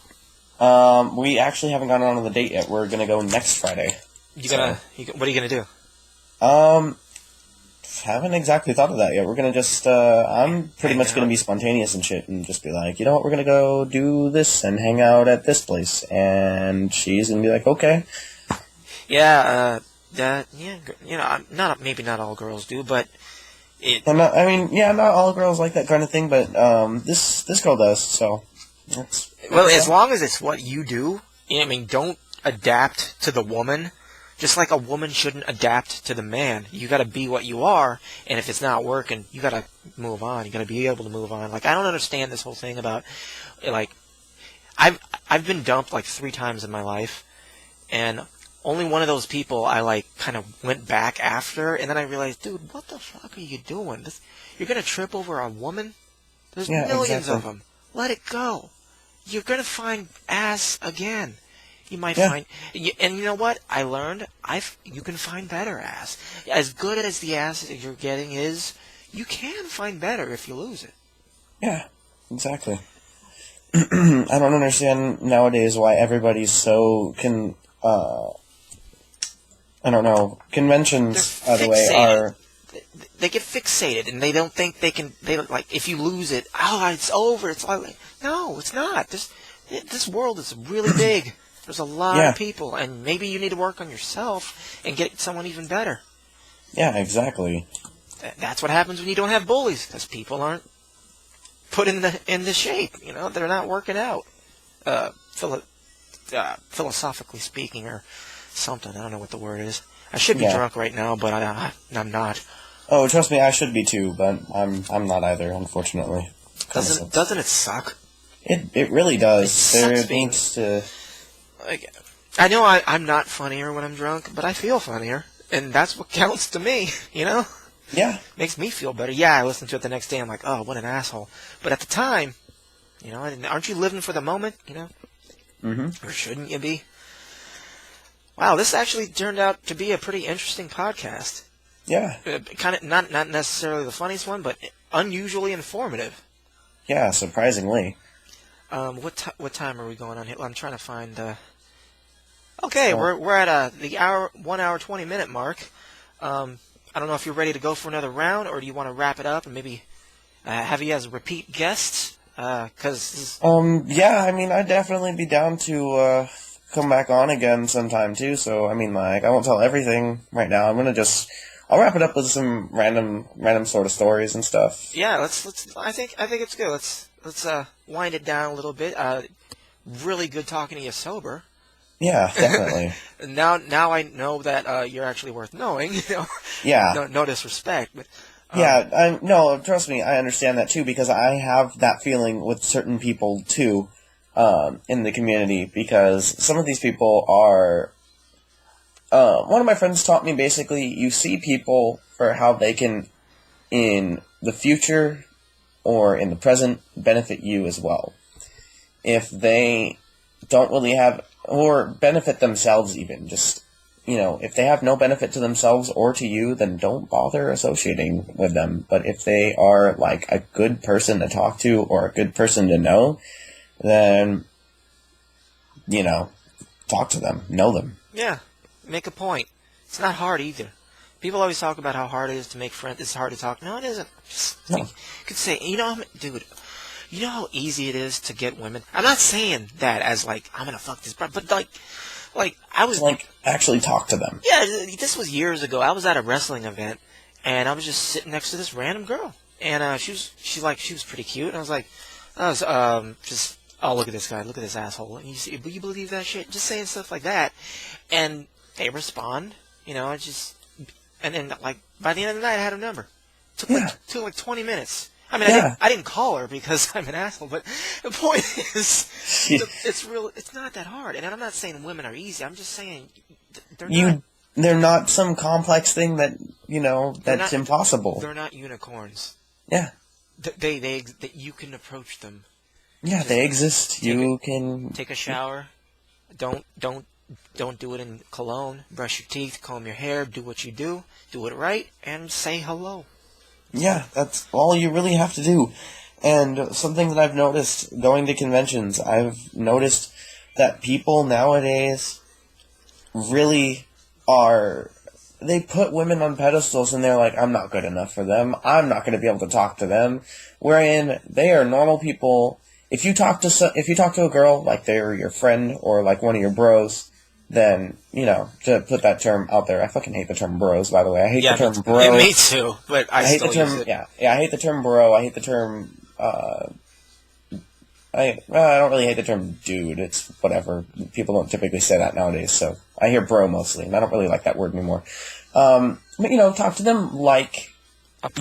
We actually haven't gone on the date yet. We're gonna go next Friday. What are you gonna do? Haven't exactly thought of that yet. We're gonna just, I'm pretty Hang much gonna out? be spontaneous and shit, and just be like, you know what, we're gonna go do this and hang out at this place, and she's gonna be like, okay. Yeah, not maybe not all girls do, but And not all girls like that kind of thing, but this girl does. So, as long as it's what you do, don't adapt to the woman. Just like a woman shouldn't adapt to the man. You gotta be what you are, and if it's not working, you gotta move on. You gotta be able to move on. Like, I don't understand this whole thing about, like, I've been dumped like 3 times in my life, and only one of those people I like kind of went back after, and then I realized, dude, what the fuck are you doing? You're gonna trip over a woman? There's millions of them. Let it go. You're gonna find ass again. You might find, and you know what? I learned you can find better ass. As good as the ass that you're getting is, you can find better if you lose it. Yeah, exactly. I don't understand nowadays why everybody's so I don't know. Conventions, by the way, are. They get fixated, and they don't think they can. They like, if you lose it, it's over. It's like, no, it's not. This world is really big. There's a lot of people, and maybe you need to work on yourself and get someone even better. Yeah, exactly. That's what happens when you don't have bullies, because people aren't put in the shape. They're not working out. Philosophically speaking, or something. I don't know what the word is. I should be drunk right now, but I'm not. Oh, trust me, I should be too, but I'm not either, unfortunately. Doesn't it suck? It really does. It sucks I know I'm not funnier when I'm drunk, but I feel funnier, and that's what counts to me. Yeah. Makes me feel better. Yeah, I listen to it the next day. I'm like, oh, what an asshole. But at the time, aren't you living for the moment? Mm-hmm. Or shouldn't you be? Wow, this actually turned out to be a pretty interesting podcast. Yeah. Kind of not necessarily the funniest one, but unusually informative. Yeah, surprisingly. What time are we going on here? I'm trying to find. Okay, we're at the 1 hour 20-minute mark. I don't know if you're ready to go for another round, or do you want to wrap it up and maybe have you as repeat guests? Yeah, I'd definitely be down to come back on again sometime too. So, I won't tell everything right now. I'll wrap it up with some random sort of stories and stuff. Yeah, let's. I think it's good. Let's wind it down a little bit. Really good talking to you sober. Yeah, definitely. Now I know that you're actually worth knowing. Yeah. No disrespect, but. No, trust me, I understand that too, because I have that feeling with certain people too, in the community, because some of these people are. One of my friends taught me basically, you see people for how they can, in the future or in the present, benefit you as well. If they don't really have, or benefit themselves even, just, if they have no benefit to themselves or to you, then don't bother associating with them. But if they are, like, a good person to talk to or a good person to know, then, talk to them, know them. Yeah, make a point. It's not hard either. People always talk about how hard it is to make friends. It's hard to talk. No, it isn't. No. You could say, dude, you know how easy it is to get women? I'm not saying that as, like, I'm going to fuck this, but, like, I was... Like, actually talk to them. Yeah, this was years ago. I was at a wrestling event, and I was just sitting next to this random girl. And she was pretty cute. And I was like, look at this guy. Look at this asshole. And you believe that shit? Just saying stuff like that. And they respond, and then, like, by the end of the night, I had her number. Took like 20 minutes. I didn't call her because I'm an asshole, but the point is, it's not that hard. And I'm not saying women are easy. I'm just saying they're not some complex thing that, that's impossible. They're not unicorns. Yeah. They you can approach them. Yeah, they exist. You can take a shower. Don't do it in cologne. Brush your teeth, comb your hair, do what you do it right, and say hello. Yeah, that's all you really have to do. And something that I've noticed going to conventions, I've noticed that people nowadays really are. They put women on pedestals and they're like, I'm not good enough for them. I'm not going to be able to talk to them. Wherein they are normal people. If you talk to a girl like they're your friend or like one of your bros, then, to put that term out there, I fucking hate the term bros, by the way. I hate the term bro. Me too, but I hate still the term, use it. Yeah, I hate the term bro. I hate the term, I don't really hate the term dude. It's whatever. People don't typically say that nowadays, so I hear bro mostly, and I don't really like that word anymore. But, talk to them like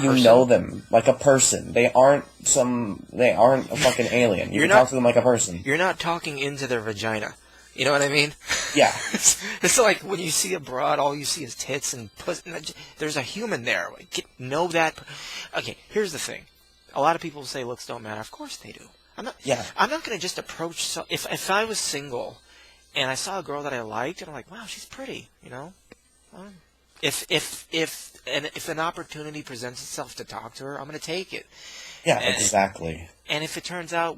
you know them, like a person. They aren't a fucking alien. You can talk to them like a person. You're not talking into their vagina. You know what I mean? Yeah. It's like when you see a broad, all you see is tits and pussy. There's a human there. Know that. Okay, here's the thing. A lot of people say looks don't matter. Of course they do. I'm not going to just approach. If I was single and I saw a girl that I liked and I'm like, wow, she's pretty. If an opportunity presents itself to talk to her, I'm going to take it. Yeah, exactly. And if it turns out,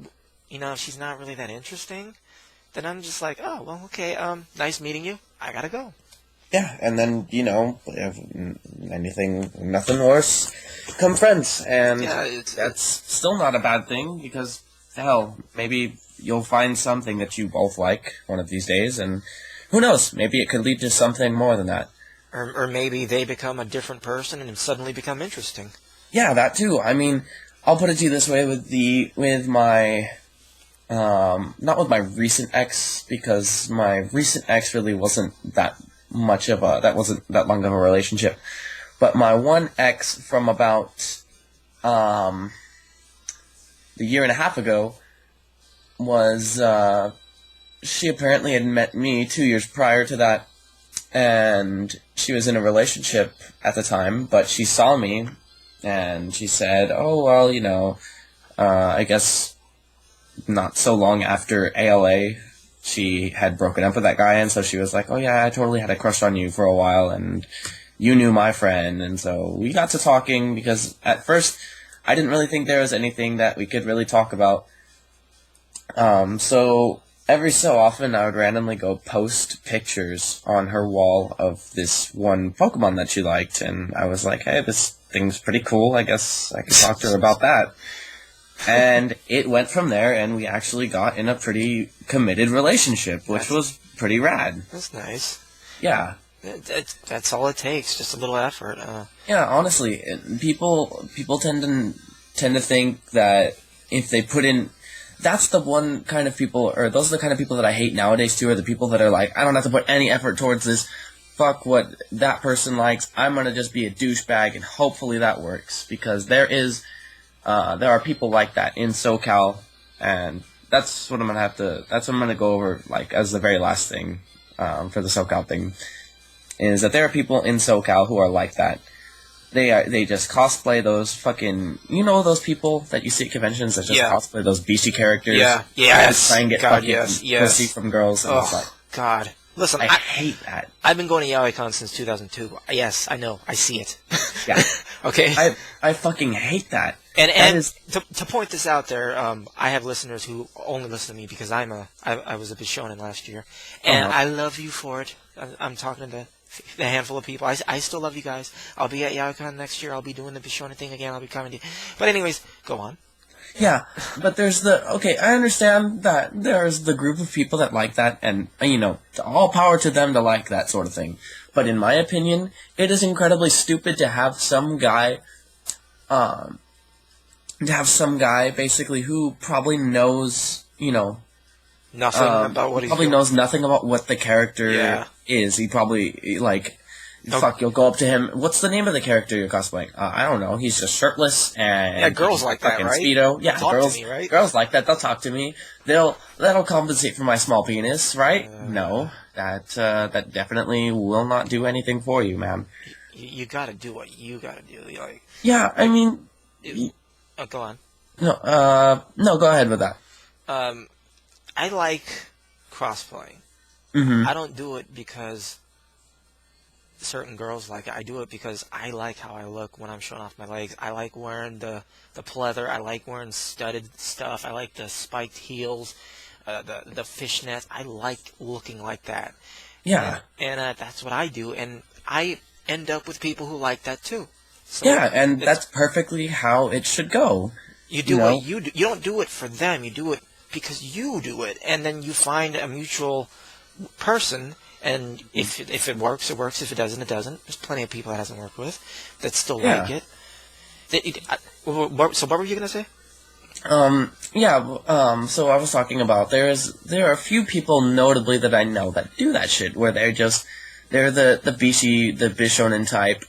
she's not really that interesting, then I'm just like, oh, well, okay, nice meeting you. I gotta go. Yeah, and then, if nothing worse, become friends. And that's still not a bad thing because, hell, maybe you'll find something that you both like one of these days, and who knows, maybe it could lead to something more than that. Or maybe they become a different person and suddenly become interesting. Yeah, that too. I mean, I'll put it to you this way with my... not with my recent ex, because my recent ex really wasn't that wasn't that long of a relationship. But my one ex from about, the year and a half ago was, she apparently had met me 2 years prior to that, and she was in a relationship at the time, but she saw me, and she said, oh, well, I guess not so long after ALA, she had broken up with that guy, and so she was like, oh yeah, I totally had a crush on you for a while, and you knew my friend, and so we got to talking, because at first, I didn't really think there was anything that we could really talk about. So every so often, I would randomly go post pictures on her wall of this one Pokemon that she liked, and I was like, hey, this thing's pretty cool, I guess I could talk to her about that. And it went from there, and we actually got in a pretty committed relationship, which was pretty rad. That's nice. Yeah. That's all it takes, just a little effort. Yeah, honestly, people tend to think that if they put in... That's the one kind of people, or those are the kind of people that I hate nowadays, too, are the people that are like, I don't have to put any effort towards this. Fuck what that person likes. I'm going to just be a douchebag, and hopefully that works. Because there are people like that in SoCal, and that's what I'm gonna go over, like, as the very last thing, for the SoCal thing, is that there are people in SoCal who are like that. They just cosplay those fucking, those people that you see at conventions that just cosplay those BC characters. Yeah, yes. Try and get pussy from girls. And oh, God. Listen, I hate that. I've been going to YaoiCon since 2002. Yes, I know. I see it. Yeah. Okay? I fucking hate that. And to point this out there, I have listeners who only listen to me because I was a Bishonen last year. And I love you for it. I'm talking to a handful of people. I still love you guys. I'll be at YaoiCon next year. I'll be doing the Bishonen thing again. I'll be coming to you. But anyways, go on. Yeah, but I understand that there's the group of people that like that, and, all power to them to like that sort of thing. But in my opinion, it is incredibly stupid to have some guy, basically who probably knows, nothing about what he's probably doing. knows nothing about what the character is. He probably, fuck, you'll go up to him. What's the name of the character you're cosplaying? I don't know. He's just shirtless and girls like that, right? Speedo. Yeah, talk girls. To me, right? Girls like that. They'll talk to me. That'll compensate for my small penis, right? No, that definitely will not do anything for you, man. You gotta do what you gotta do. Like. Yeah, I mean. Go on. No, go ahead with that. I like crossplaying. Mm-hmm. I don't do it because certain girls like it. I do it because I like how I look when I'm showing off my legs. I like wearing the pleather. I like wearing studded stuff. I like the spiked heels. the fishnet. I like looking like that. Yeah. And that's what I do, and I end up with people who like that too. So Yeah, and that's perfectly how it should go. you do what you do. You don't do it for them. You do it because you do it, and then you find a mutual person. And if it works, it works. If it doesn't, it doesn't. There's plenty of people that hasn't worked with that still like it. So what were you gonna say? So I was talking about there are a few people notably that I know that do that shit where they're the Bishonen type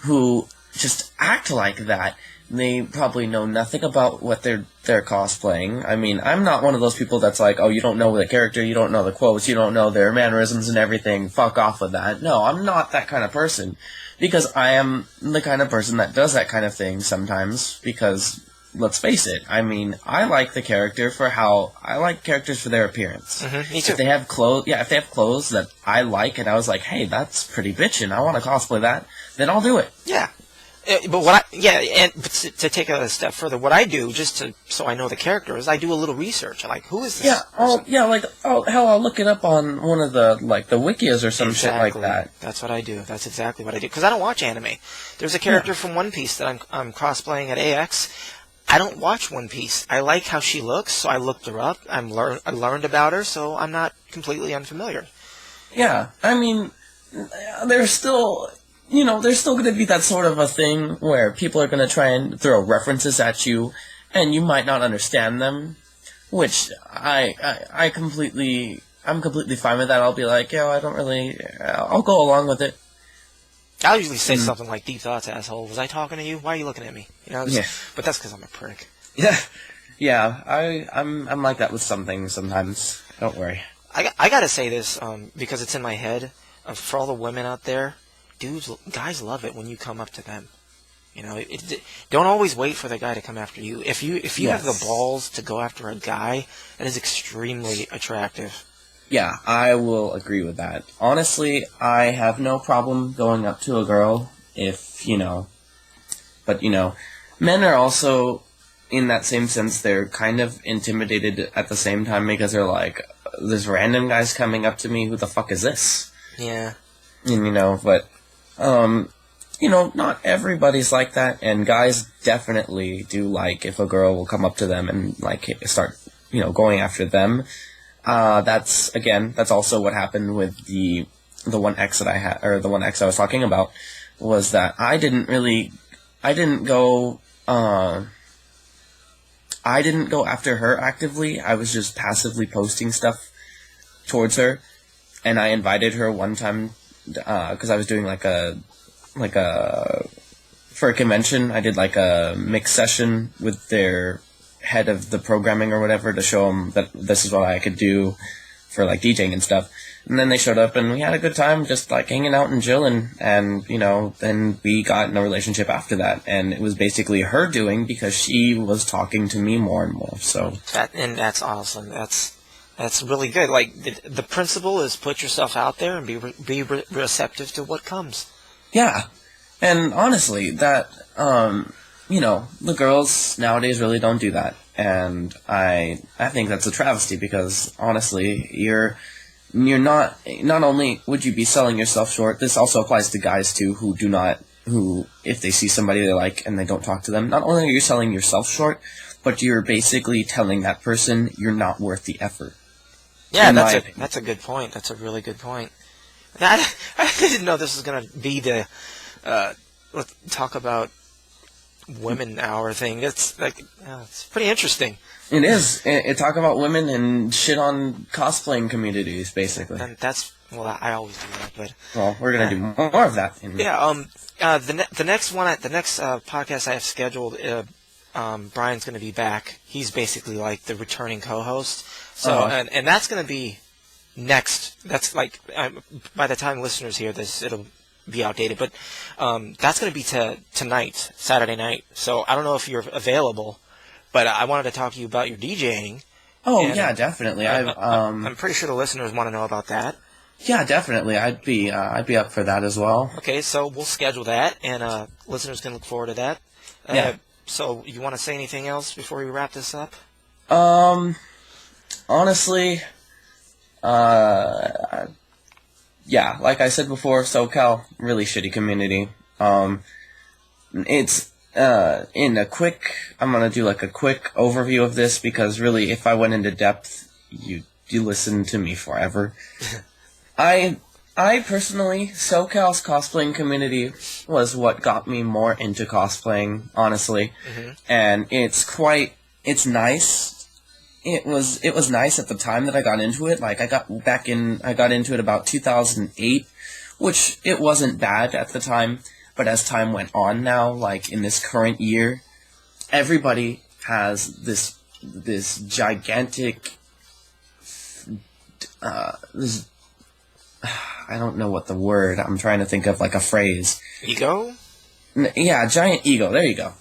who just act like that. They probably know nothing about what they're cosplaying. I mean, I'm not one of those people that's like, oh, you don't know the character, you don't know the quotes, you don't know their mannerisms and everything, fuck off with that. No, I'm not that kind of person. Because I am the kind of person that does that kind of thing sometimes, because, let's face it, I mean, I like characters for their appearance. Mm-hmm, me too. If they have clothes that I like, and I was like, hey, that's pretty bitchin', I want to cosplay that, then I'll do it. Yeah. But to take it a step further, what I do, so I know the character, is I do a little research. I'm like, who is this person? Hell, I'll look it up on one of the wikias or some shit like that. That's what I do. That's exactly what I do. Because I don't watch anime. There's a character from One Piece that I'm cosplaying at AX. I don't watch One Piece. I like how she looks, so I looked her up. I learned about her, so I'm not completely unfamiliar. Yeah, I mean, there's still going to be that sort of a thing where people are going to try and throw references at you, and you might not understand them, which I'm completely fine with that. I'll be like, I'll go along with it. I'll usually say something like, deep thoughts, asshole. Was I talking to you? Why are you looking at me? But that's because I'm a prick. Yeah, I'm like that with some things sometimes. Don't worry. I gotta say this, because it's in my head, for all the women out there, guys love it when you come up to them. Don't always wait for the guy to come after you. If you have the balls to go after a guy, that is extremely attractive. Yeah, I will agree with that. Honestly, I have no problem going up to a girl but men are also, in that same sense, they're kind of intimidated at the same time because they're like, this random guy's coming up to me, who the fuck is this? Yeah. And not everybody's like that, and guys definitely do like if a girl will come up to them and start, going after them. That's also what happened with the one ex that I had, or the one ex I was talking about, was that I didn't go after her actively. I was just passively posting stuff towards her, and I invited her one time, because I was doing for a convention, I did a mix session with their head of the programming or whatever to show them that this is what I could do for DJing and stuff. And then they showed up and we had a good time just hanging out and chilling, and then we got in a relationship after that, and it was basically her doing because she was talking to me more and more. So that's awesome. That's really good. The principle is put yourself out there and be receptive to what comes. Yeah. And honestly, that the girls nowadays really don't do that, and I think that's a travesty, because honestly, you're not only would you be selling yourself short, this also applies to guys too, who if they see somebody they like and they don't talk to them, not only are you selling yourself short, but you're basically telling that person you're not worth the effort. Yeah, that's a good point. That's a really good point. I didn't know this was going to be the let's talk about women hour thing. It's it's pretty interesting. It is. It talk about women and shit on cosplaying communities, basically. And I always do that, but we're gonna do more of that. The next podcast I have scheduled, Brian's gonna be back. He's basically the returning co-host. So and that's gonna be next. That's by the time listeners hear this, it'll be outdated. But that's gonna be tonight, Saturday night. So I don't know if you're available. But I wanted to talk to you about your DJing. Oh, yeah, definitely. I'm pretty sure the listeners want to know about that. Yeah, definitely. I'd be up for that as well. Okay, so we'll schedule that, and listeners can look forward to that. Yeah. So you want to say anything else before we wrap this up? Honestly, uh, yeah, like I said before, SoCal, really shitty community. It's in a quick. I'm gonna do like a quick overview of this because really, if I went into depth, you listen to me forever. I I personally, SoCal's cosplaying community was what got me more into cosplaying, honestly, and it's nice. It was nice at the time that I got into it. Like I got into it about 2008, which it wasn't bad at the time. But as time went on now, like in this current year, everybody has this gigantic this I don't know what the word. I'm trying to think of like a phrase. Ego? Yeah, giant ego. There you go.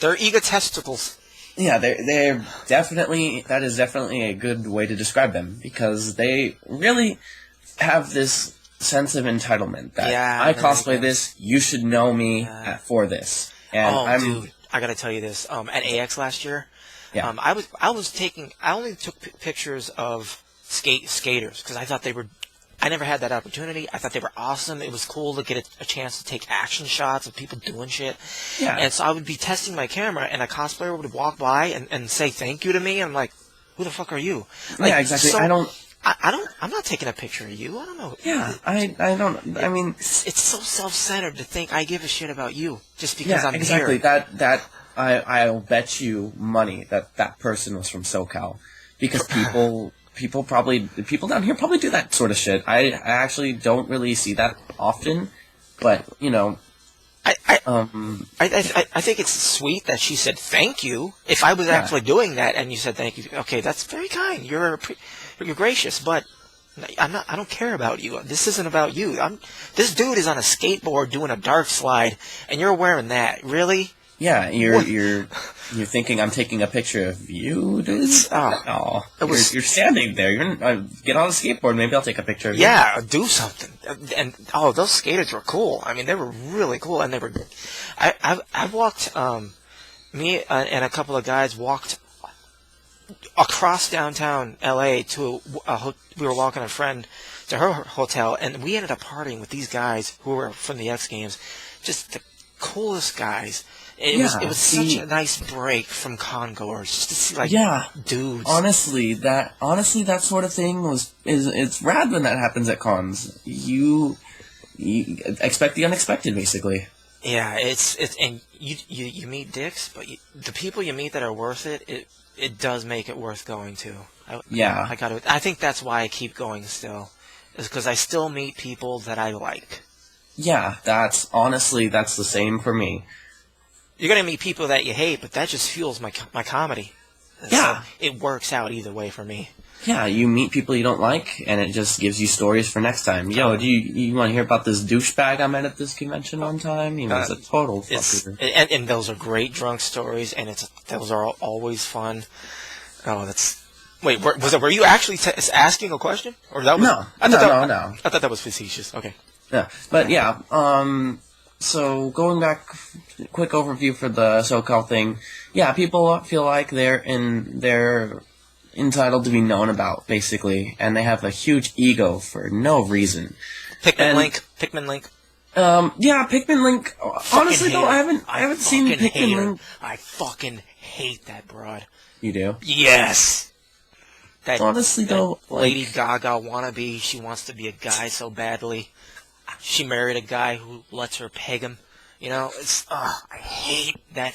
They're egotisticals. Yeah, they're definitely, that is definitely a good way to describe them, because they really have this sense of entitlement that I cosplay this, you should know me for this. And dude, I gotta tell you this. At AX last year, Yeah. I only took pictures of skaters because I never had that opportunity. I thought they were awesome. It was cool to get a chance to take action shots of people doing shit. Yeah. And so I would be testing my camera, and a cosplayer would walk by and say thank you to me. And I'm like, who the fuck are you? Like, yeah, exactly. So, I'm not taking a picture of you. I don't know. Yeah, I don't. I mean, it's so self-centered to think I give a shit about you just because I'm exactly. here. I'll bet you money that person was from SoCal, because people down here probably do that sort of shit. I actually don't really see that often, but you know. I think it's sweet that she said thank you. If I was actually doing that and you said thank you, okay, that's very kind. You're gracious, but I don't care about you. This isn't about you. This dude is on a skateboard doing a dark slide, and you're wearing that. Really? Yeah, you're thinking I'm taking a picture of you, dude. You're standing there. Get on a skateboard. Maybe I'll take a picture of you. Yeah, do something. And those skaters were cool. I mean, they were really cool, and they were. I walked. Me and a couple of guys walked across downtown LA to we were walking a friend to her hotel, and we ended up partying with these guys who were from the X Games, just the coolest guys. It was such a nice break from congoers, just to see dudes. Honestly, that sort of thing it's rad when that happens at cons. You expect the unexpected, basically. Yeah, it's and you meet dicks, but the people you meet that are worth it, it does make it worth going to. I think that's why I keep going still, is because I still meet people that I like. Yeah, that's the same for me. You're gonna meet people that you hate, but that just fuels my comedy. Yeah, so it works out either way for me. Yeah, you meet people you don't like, and it just gives you stories for next time. Yo, do you want to hear about this douchebag I met at this convention one time? He was a total fucker. And those are great drunk stories, and those are always fun. Oh, that's. Wait, were you actually asking a question, or that was? No. I thought that was facetious. Okay. Yeah, but yeah. So going back, quick overview for the SoCal thing. Yeah, people feel like they're entitled to be known about, basically, and they have a huge ego for no reason. Pikmin Link. Yeah, Pikmin Link. Honestly, though, I haven't seen Pikmin Link. I fucking hate that broad. You do? Yes. Honestly, though, Lady Gaga wannabe. She wants to be a guy so badly. She married a guy who lets her peg him. You know, I hate that.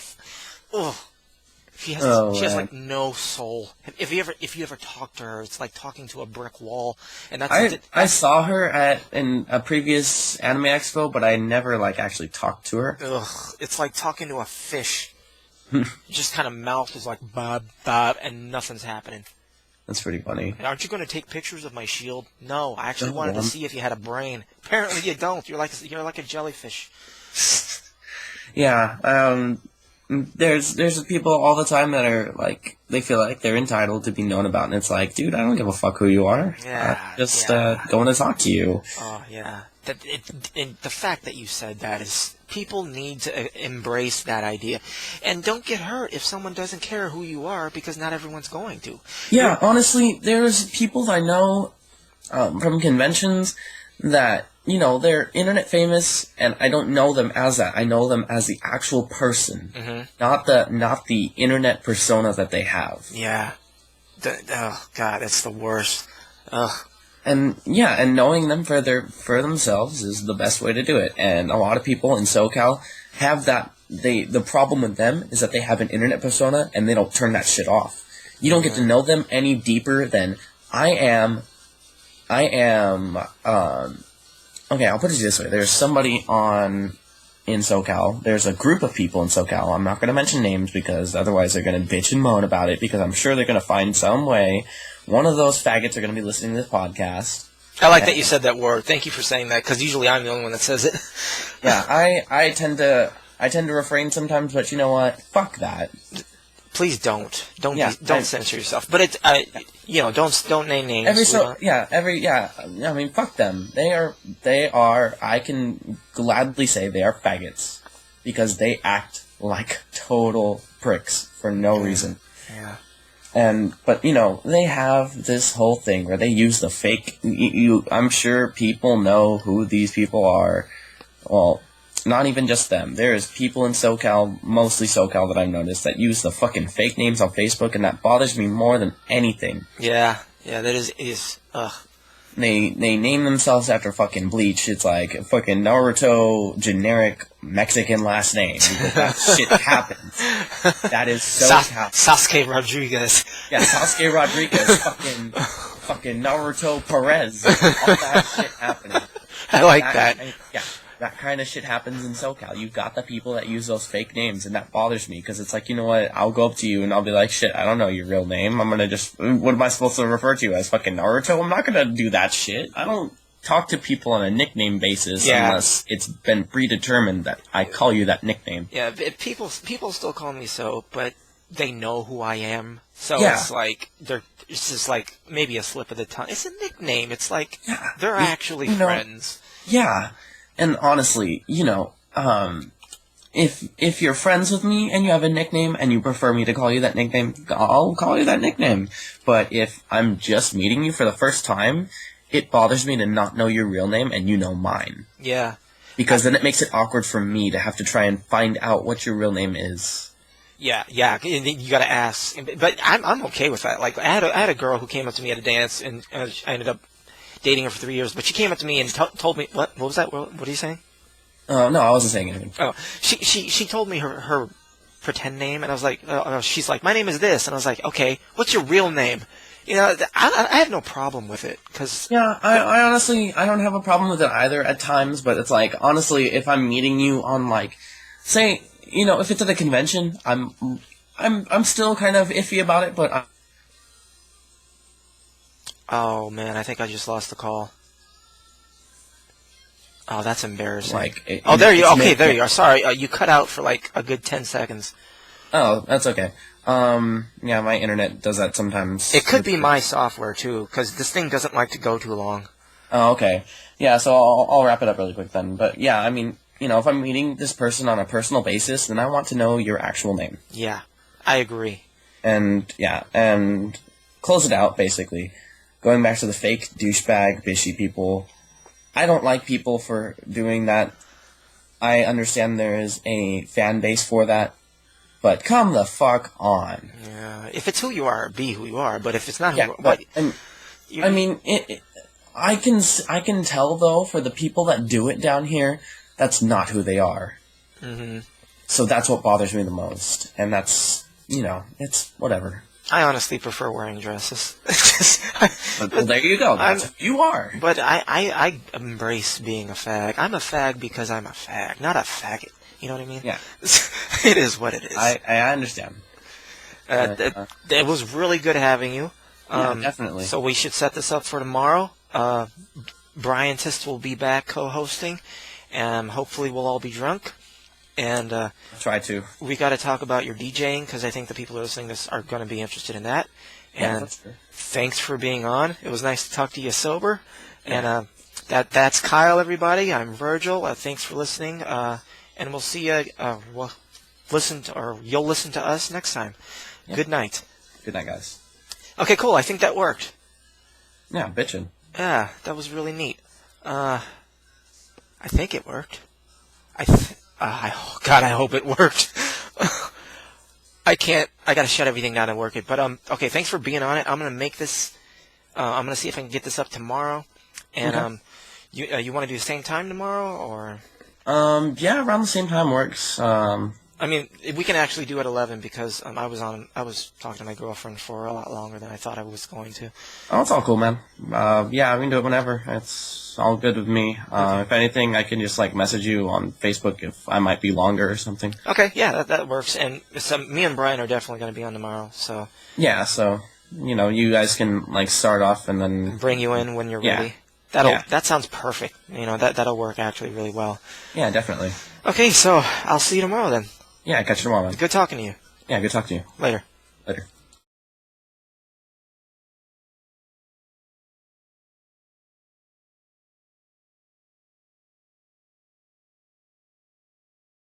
She has like no soul. If you ever talk to her, it's like talking to a brick wall. And I saw her in a previous anime expo, but I never actually talked to her. It's like talking to a fish. Just kind of mouth is like bob bob, and nothing's happening. That's pretty funny. And aren't you going to take pictures of my shield? No, I actually wanted to see if you had a brain. Apparently you don't. You're like a jellyfish. Yeah. There's people all the time that are they feel like they're entitled to be known about, and it's like, dude, I don't give a fuck who you are. Yeah. Just going to talk to you. Oh yeah. and the fact that you said that is people need to embrace that idea, and don't get hurt if someone doesn't care who you are because not everyone's going to. Yeah, honestly, there's people I know from conventions that, you know, they're internet famous, and I don't know them as that. I know them as the actual person, not the internet persona that they have. Yeah. Oh God, that's the worst. Ugh. And yeah, and knowing them for themselves is the best way to do it. And a lot of people in SoCal have that. The problem with them is that they have an internet persona and they don't turn that shit off. You don't get to know them any deeper than I am. Okay, I'll put it this way. There's somebody in SoCal. There's a group of people in SoCal. I'm not going to mention names because otherwise they're going to bitch and moan about it, because I'm sure they're going to find some way. One of those faggots are going to be listening to this podcast. I like that you said that word. Thank you for saying that, because usually I'm the only one that says it. Yeah, I tend to refrain sometimes, but you know what? Fuck that. Please don't Yeah, don't censor yourself. But it's don't name names. I mean, fuck them. They are. I can gladly say they are faggots because they act like total pricks for no reason. Yeah. But you know, they have this whole thing where they use the fake. I'm sure people know who these people are. Well, not even just them. There's people in SoCal, mostly SoCal, that I've noticed that use the fucking fake names on Facebook, and that bothers me more than anything. Yeah, that is ugh. They name themselves after fucking Bleach. It's like a fucking Naruto generic Mexican last name, because that shit happens. That is Sasuke Rodriguez. Yeah, Sasuke Rodriguez, fucking Naruto Perez. All that shit happening. I like that. Yeah. That kind of shit happens in SoCal. You've got the people that use those fake names, and that bothers me, because it's like, you know what, I'll go up to you and I'll be like, shit, I don't know your real name. I'm gonna just, what am I supposed to refer to you as, fucking Naruto? I'm not gonna do that shit. I don't talk to people on a nickname basis unless it's been predetermined that I call you that nickname. Yeah, people still call me so, but they know who I am. So it's like, it's just like maybe a slip of the tongue. It's a nickname. It's like, they're actually friends. Yeah. And honestly, you know, if you're friends with me and you have a nickname and you prefer me to call you that nickname, I'll call you that nickname. But if I'm just meeting you for the first time, it bothers me to not know your real name and you know mine. Yeah. Because then it makes it awkward for me to have to try and find out what your real name is. Yeah. You got to ask. But I'm okay with that. Like, I had a girl who came up to me at a dance, and I ended up dating her for 3 years, but she came up to me and told me, what was that? What are you saying? No, I wasn't saying anything. Oh, she told me her pretend name, and I was like, she's like, my name is this, and I was like, okay, what's your real name? You know, I have no problem with it, cause I honestly, I don't have a problem with it either at times, but it's like, honestly, if I'm meeting you on, like, say, you know, if it's at a convention, I'm still kind of iffy about it, but oh, man, I think I just lost the call. Oh, that's embarrassing. There you are. Sorry, you cut out for like a good 10 seconds. Oh, that's okay. Yeah, my internet does that sometimes. It could be my software, too, because this thing doesn't like to go too long. Oh, okay. Yeah, so I'll wrap it up really quick then. But yeah, I mean, you know, if I'm meeting this person on a personal basis, then I want to know your actual name. Yeah, I agree. And close it out, basically. Going back to the fake douchebag, bishy people, I don't like people for doing that. I understand there is a fan base for that, but come the fuck on. Yeah, if it's who you are, be who you are. But if it's not who you are, I mean, I can tell though, for the people that do it down here, that's not who they are. Mm-hmm. So that's what bothers me the most, and that's, you know, it's whatever. I honestly prefer wearing dresses. Well, there you go. You are. But I embrace being a fag. I'm a fag because I'm a fag, not a faggot. You know what I mean? Yeah. It is what it is. I understand. It was really good having you. Yeah, definitely. So we should set this up for tomorrow. Brian Tist will be back co-hosting, and hopefully we'll all be drunk. And try to. We got to talk about your DJing, because I think the people who are listening to this are going to be interested in that. And that's true. Thanks for being on. It was nice to talk to you sober. Yeah. And That's Kyle, everybody. I'm Virgil. Thanks for listening, and we'll see you. You'll listen to us next time. Yep. Good night. Good night, guys. Okay, cool. I think that worked. Yeah, bitchin'. Yeah, that was really neat. I think it worked. God, I hope it worked. I gotta shut everything down and work it. But okay, thanks for being on it. I'm gonna make this. I'm gonna see if I can get this up tomorrow. And Okay. you want to do the same time tomorrow, or? Yeah, around the same time works. I mean, we can actually do it at 11 because I was talking to my girlfriend for a lot longer than I thought I was going to. Oh, it's all cool, man. Yeah, we can do it whenever. It's all good with me. If anything, I can just like message you on Facebook if I might be longer or something. Okay, yeah, that works. And me and Brian are definitely going to be on tomorrow, so Yeah, so you guys can like start off and then bring you in when you're Yeah. ready. Yeah. That sounds perfect. That'll work actually really well. Yeah, definitely. Okay, so I'll see you tomorrow then. Yeah, catch you tomorrow, man. Good talking to you. Yeah, good talking to you. Later. Later.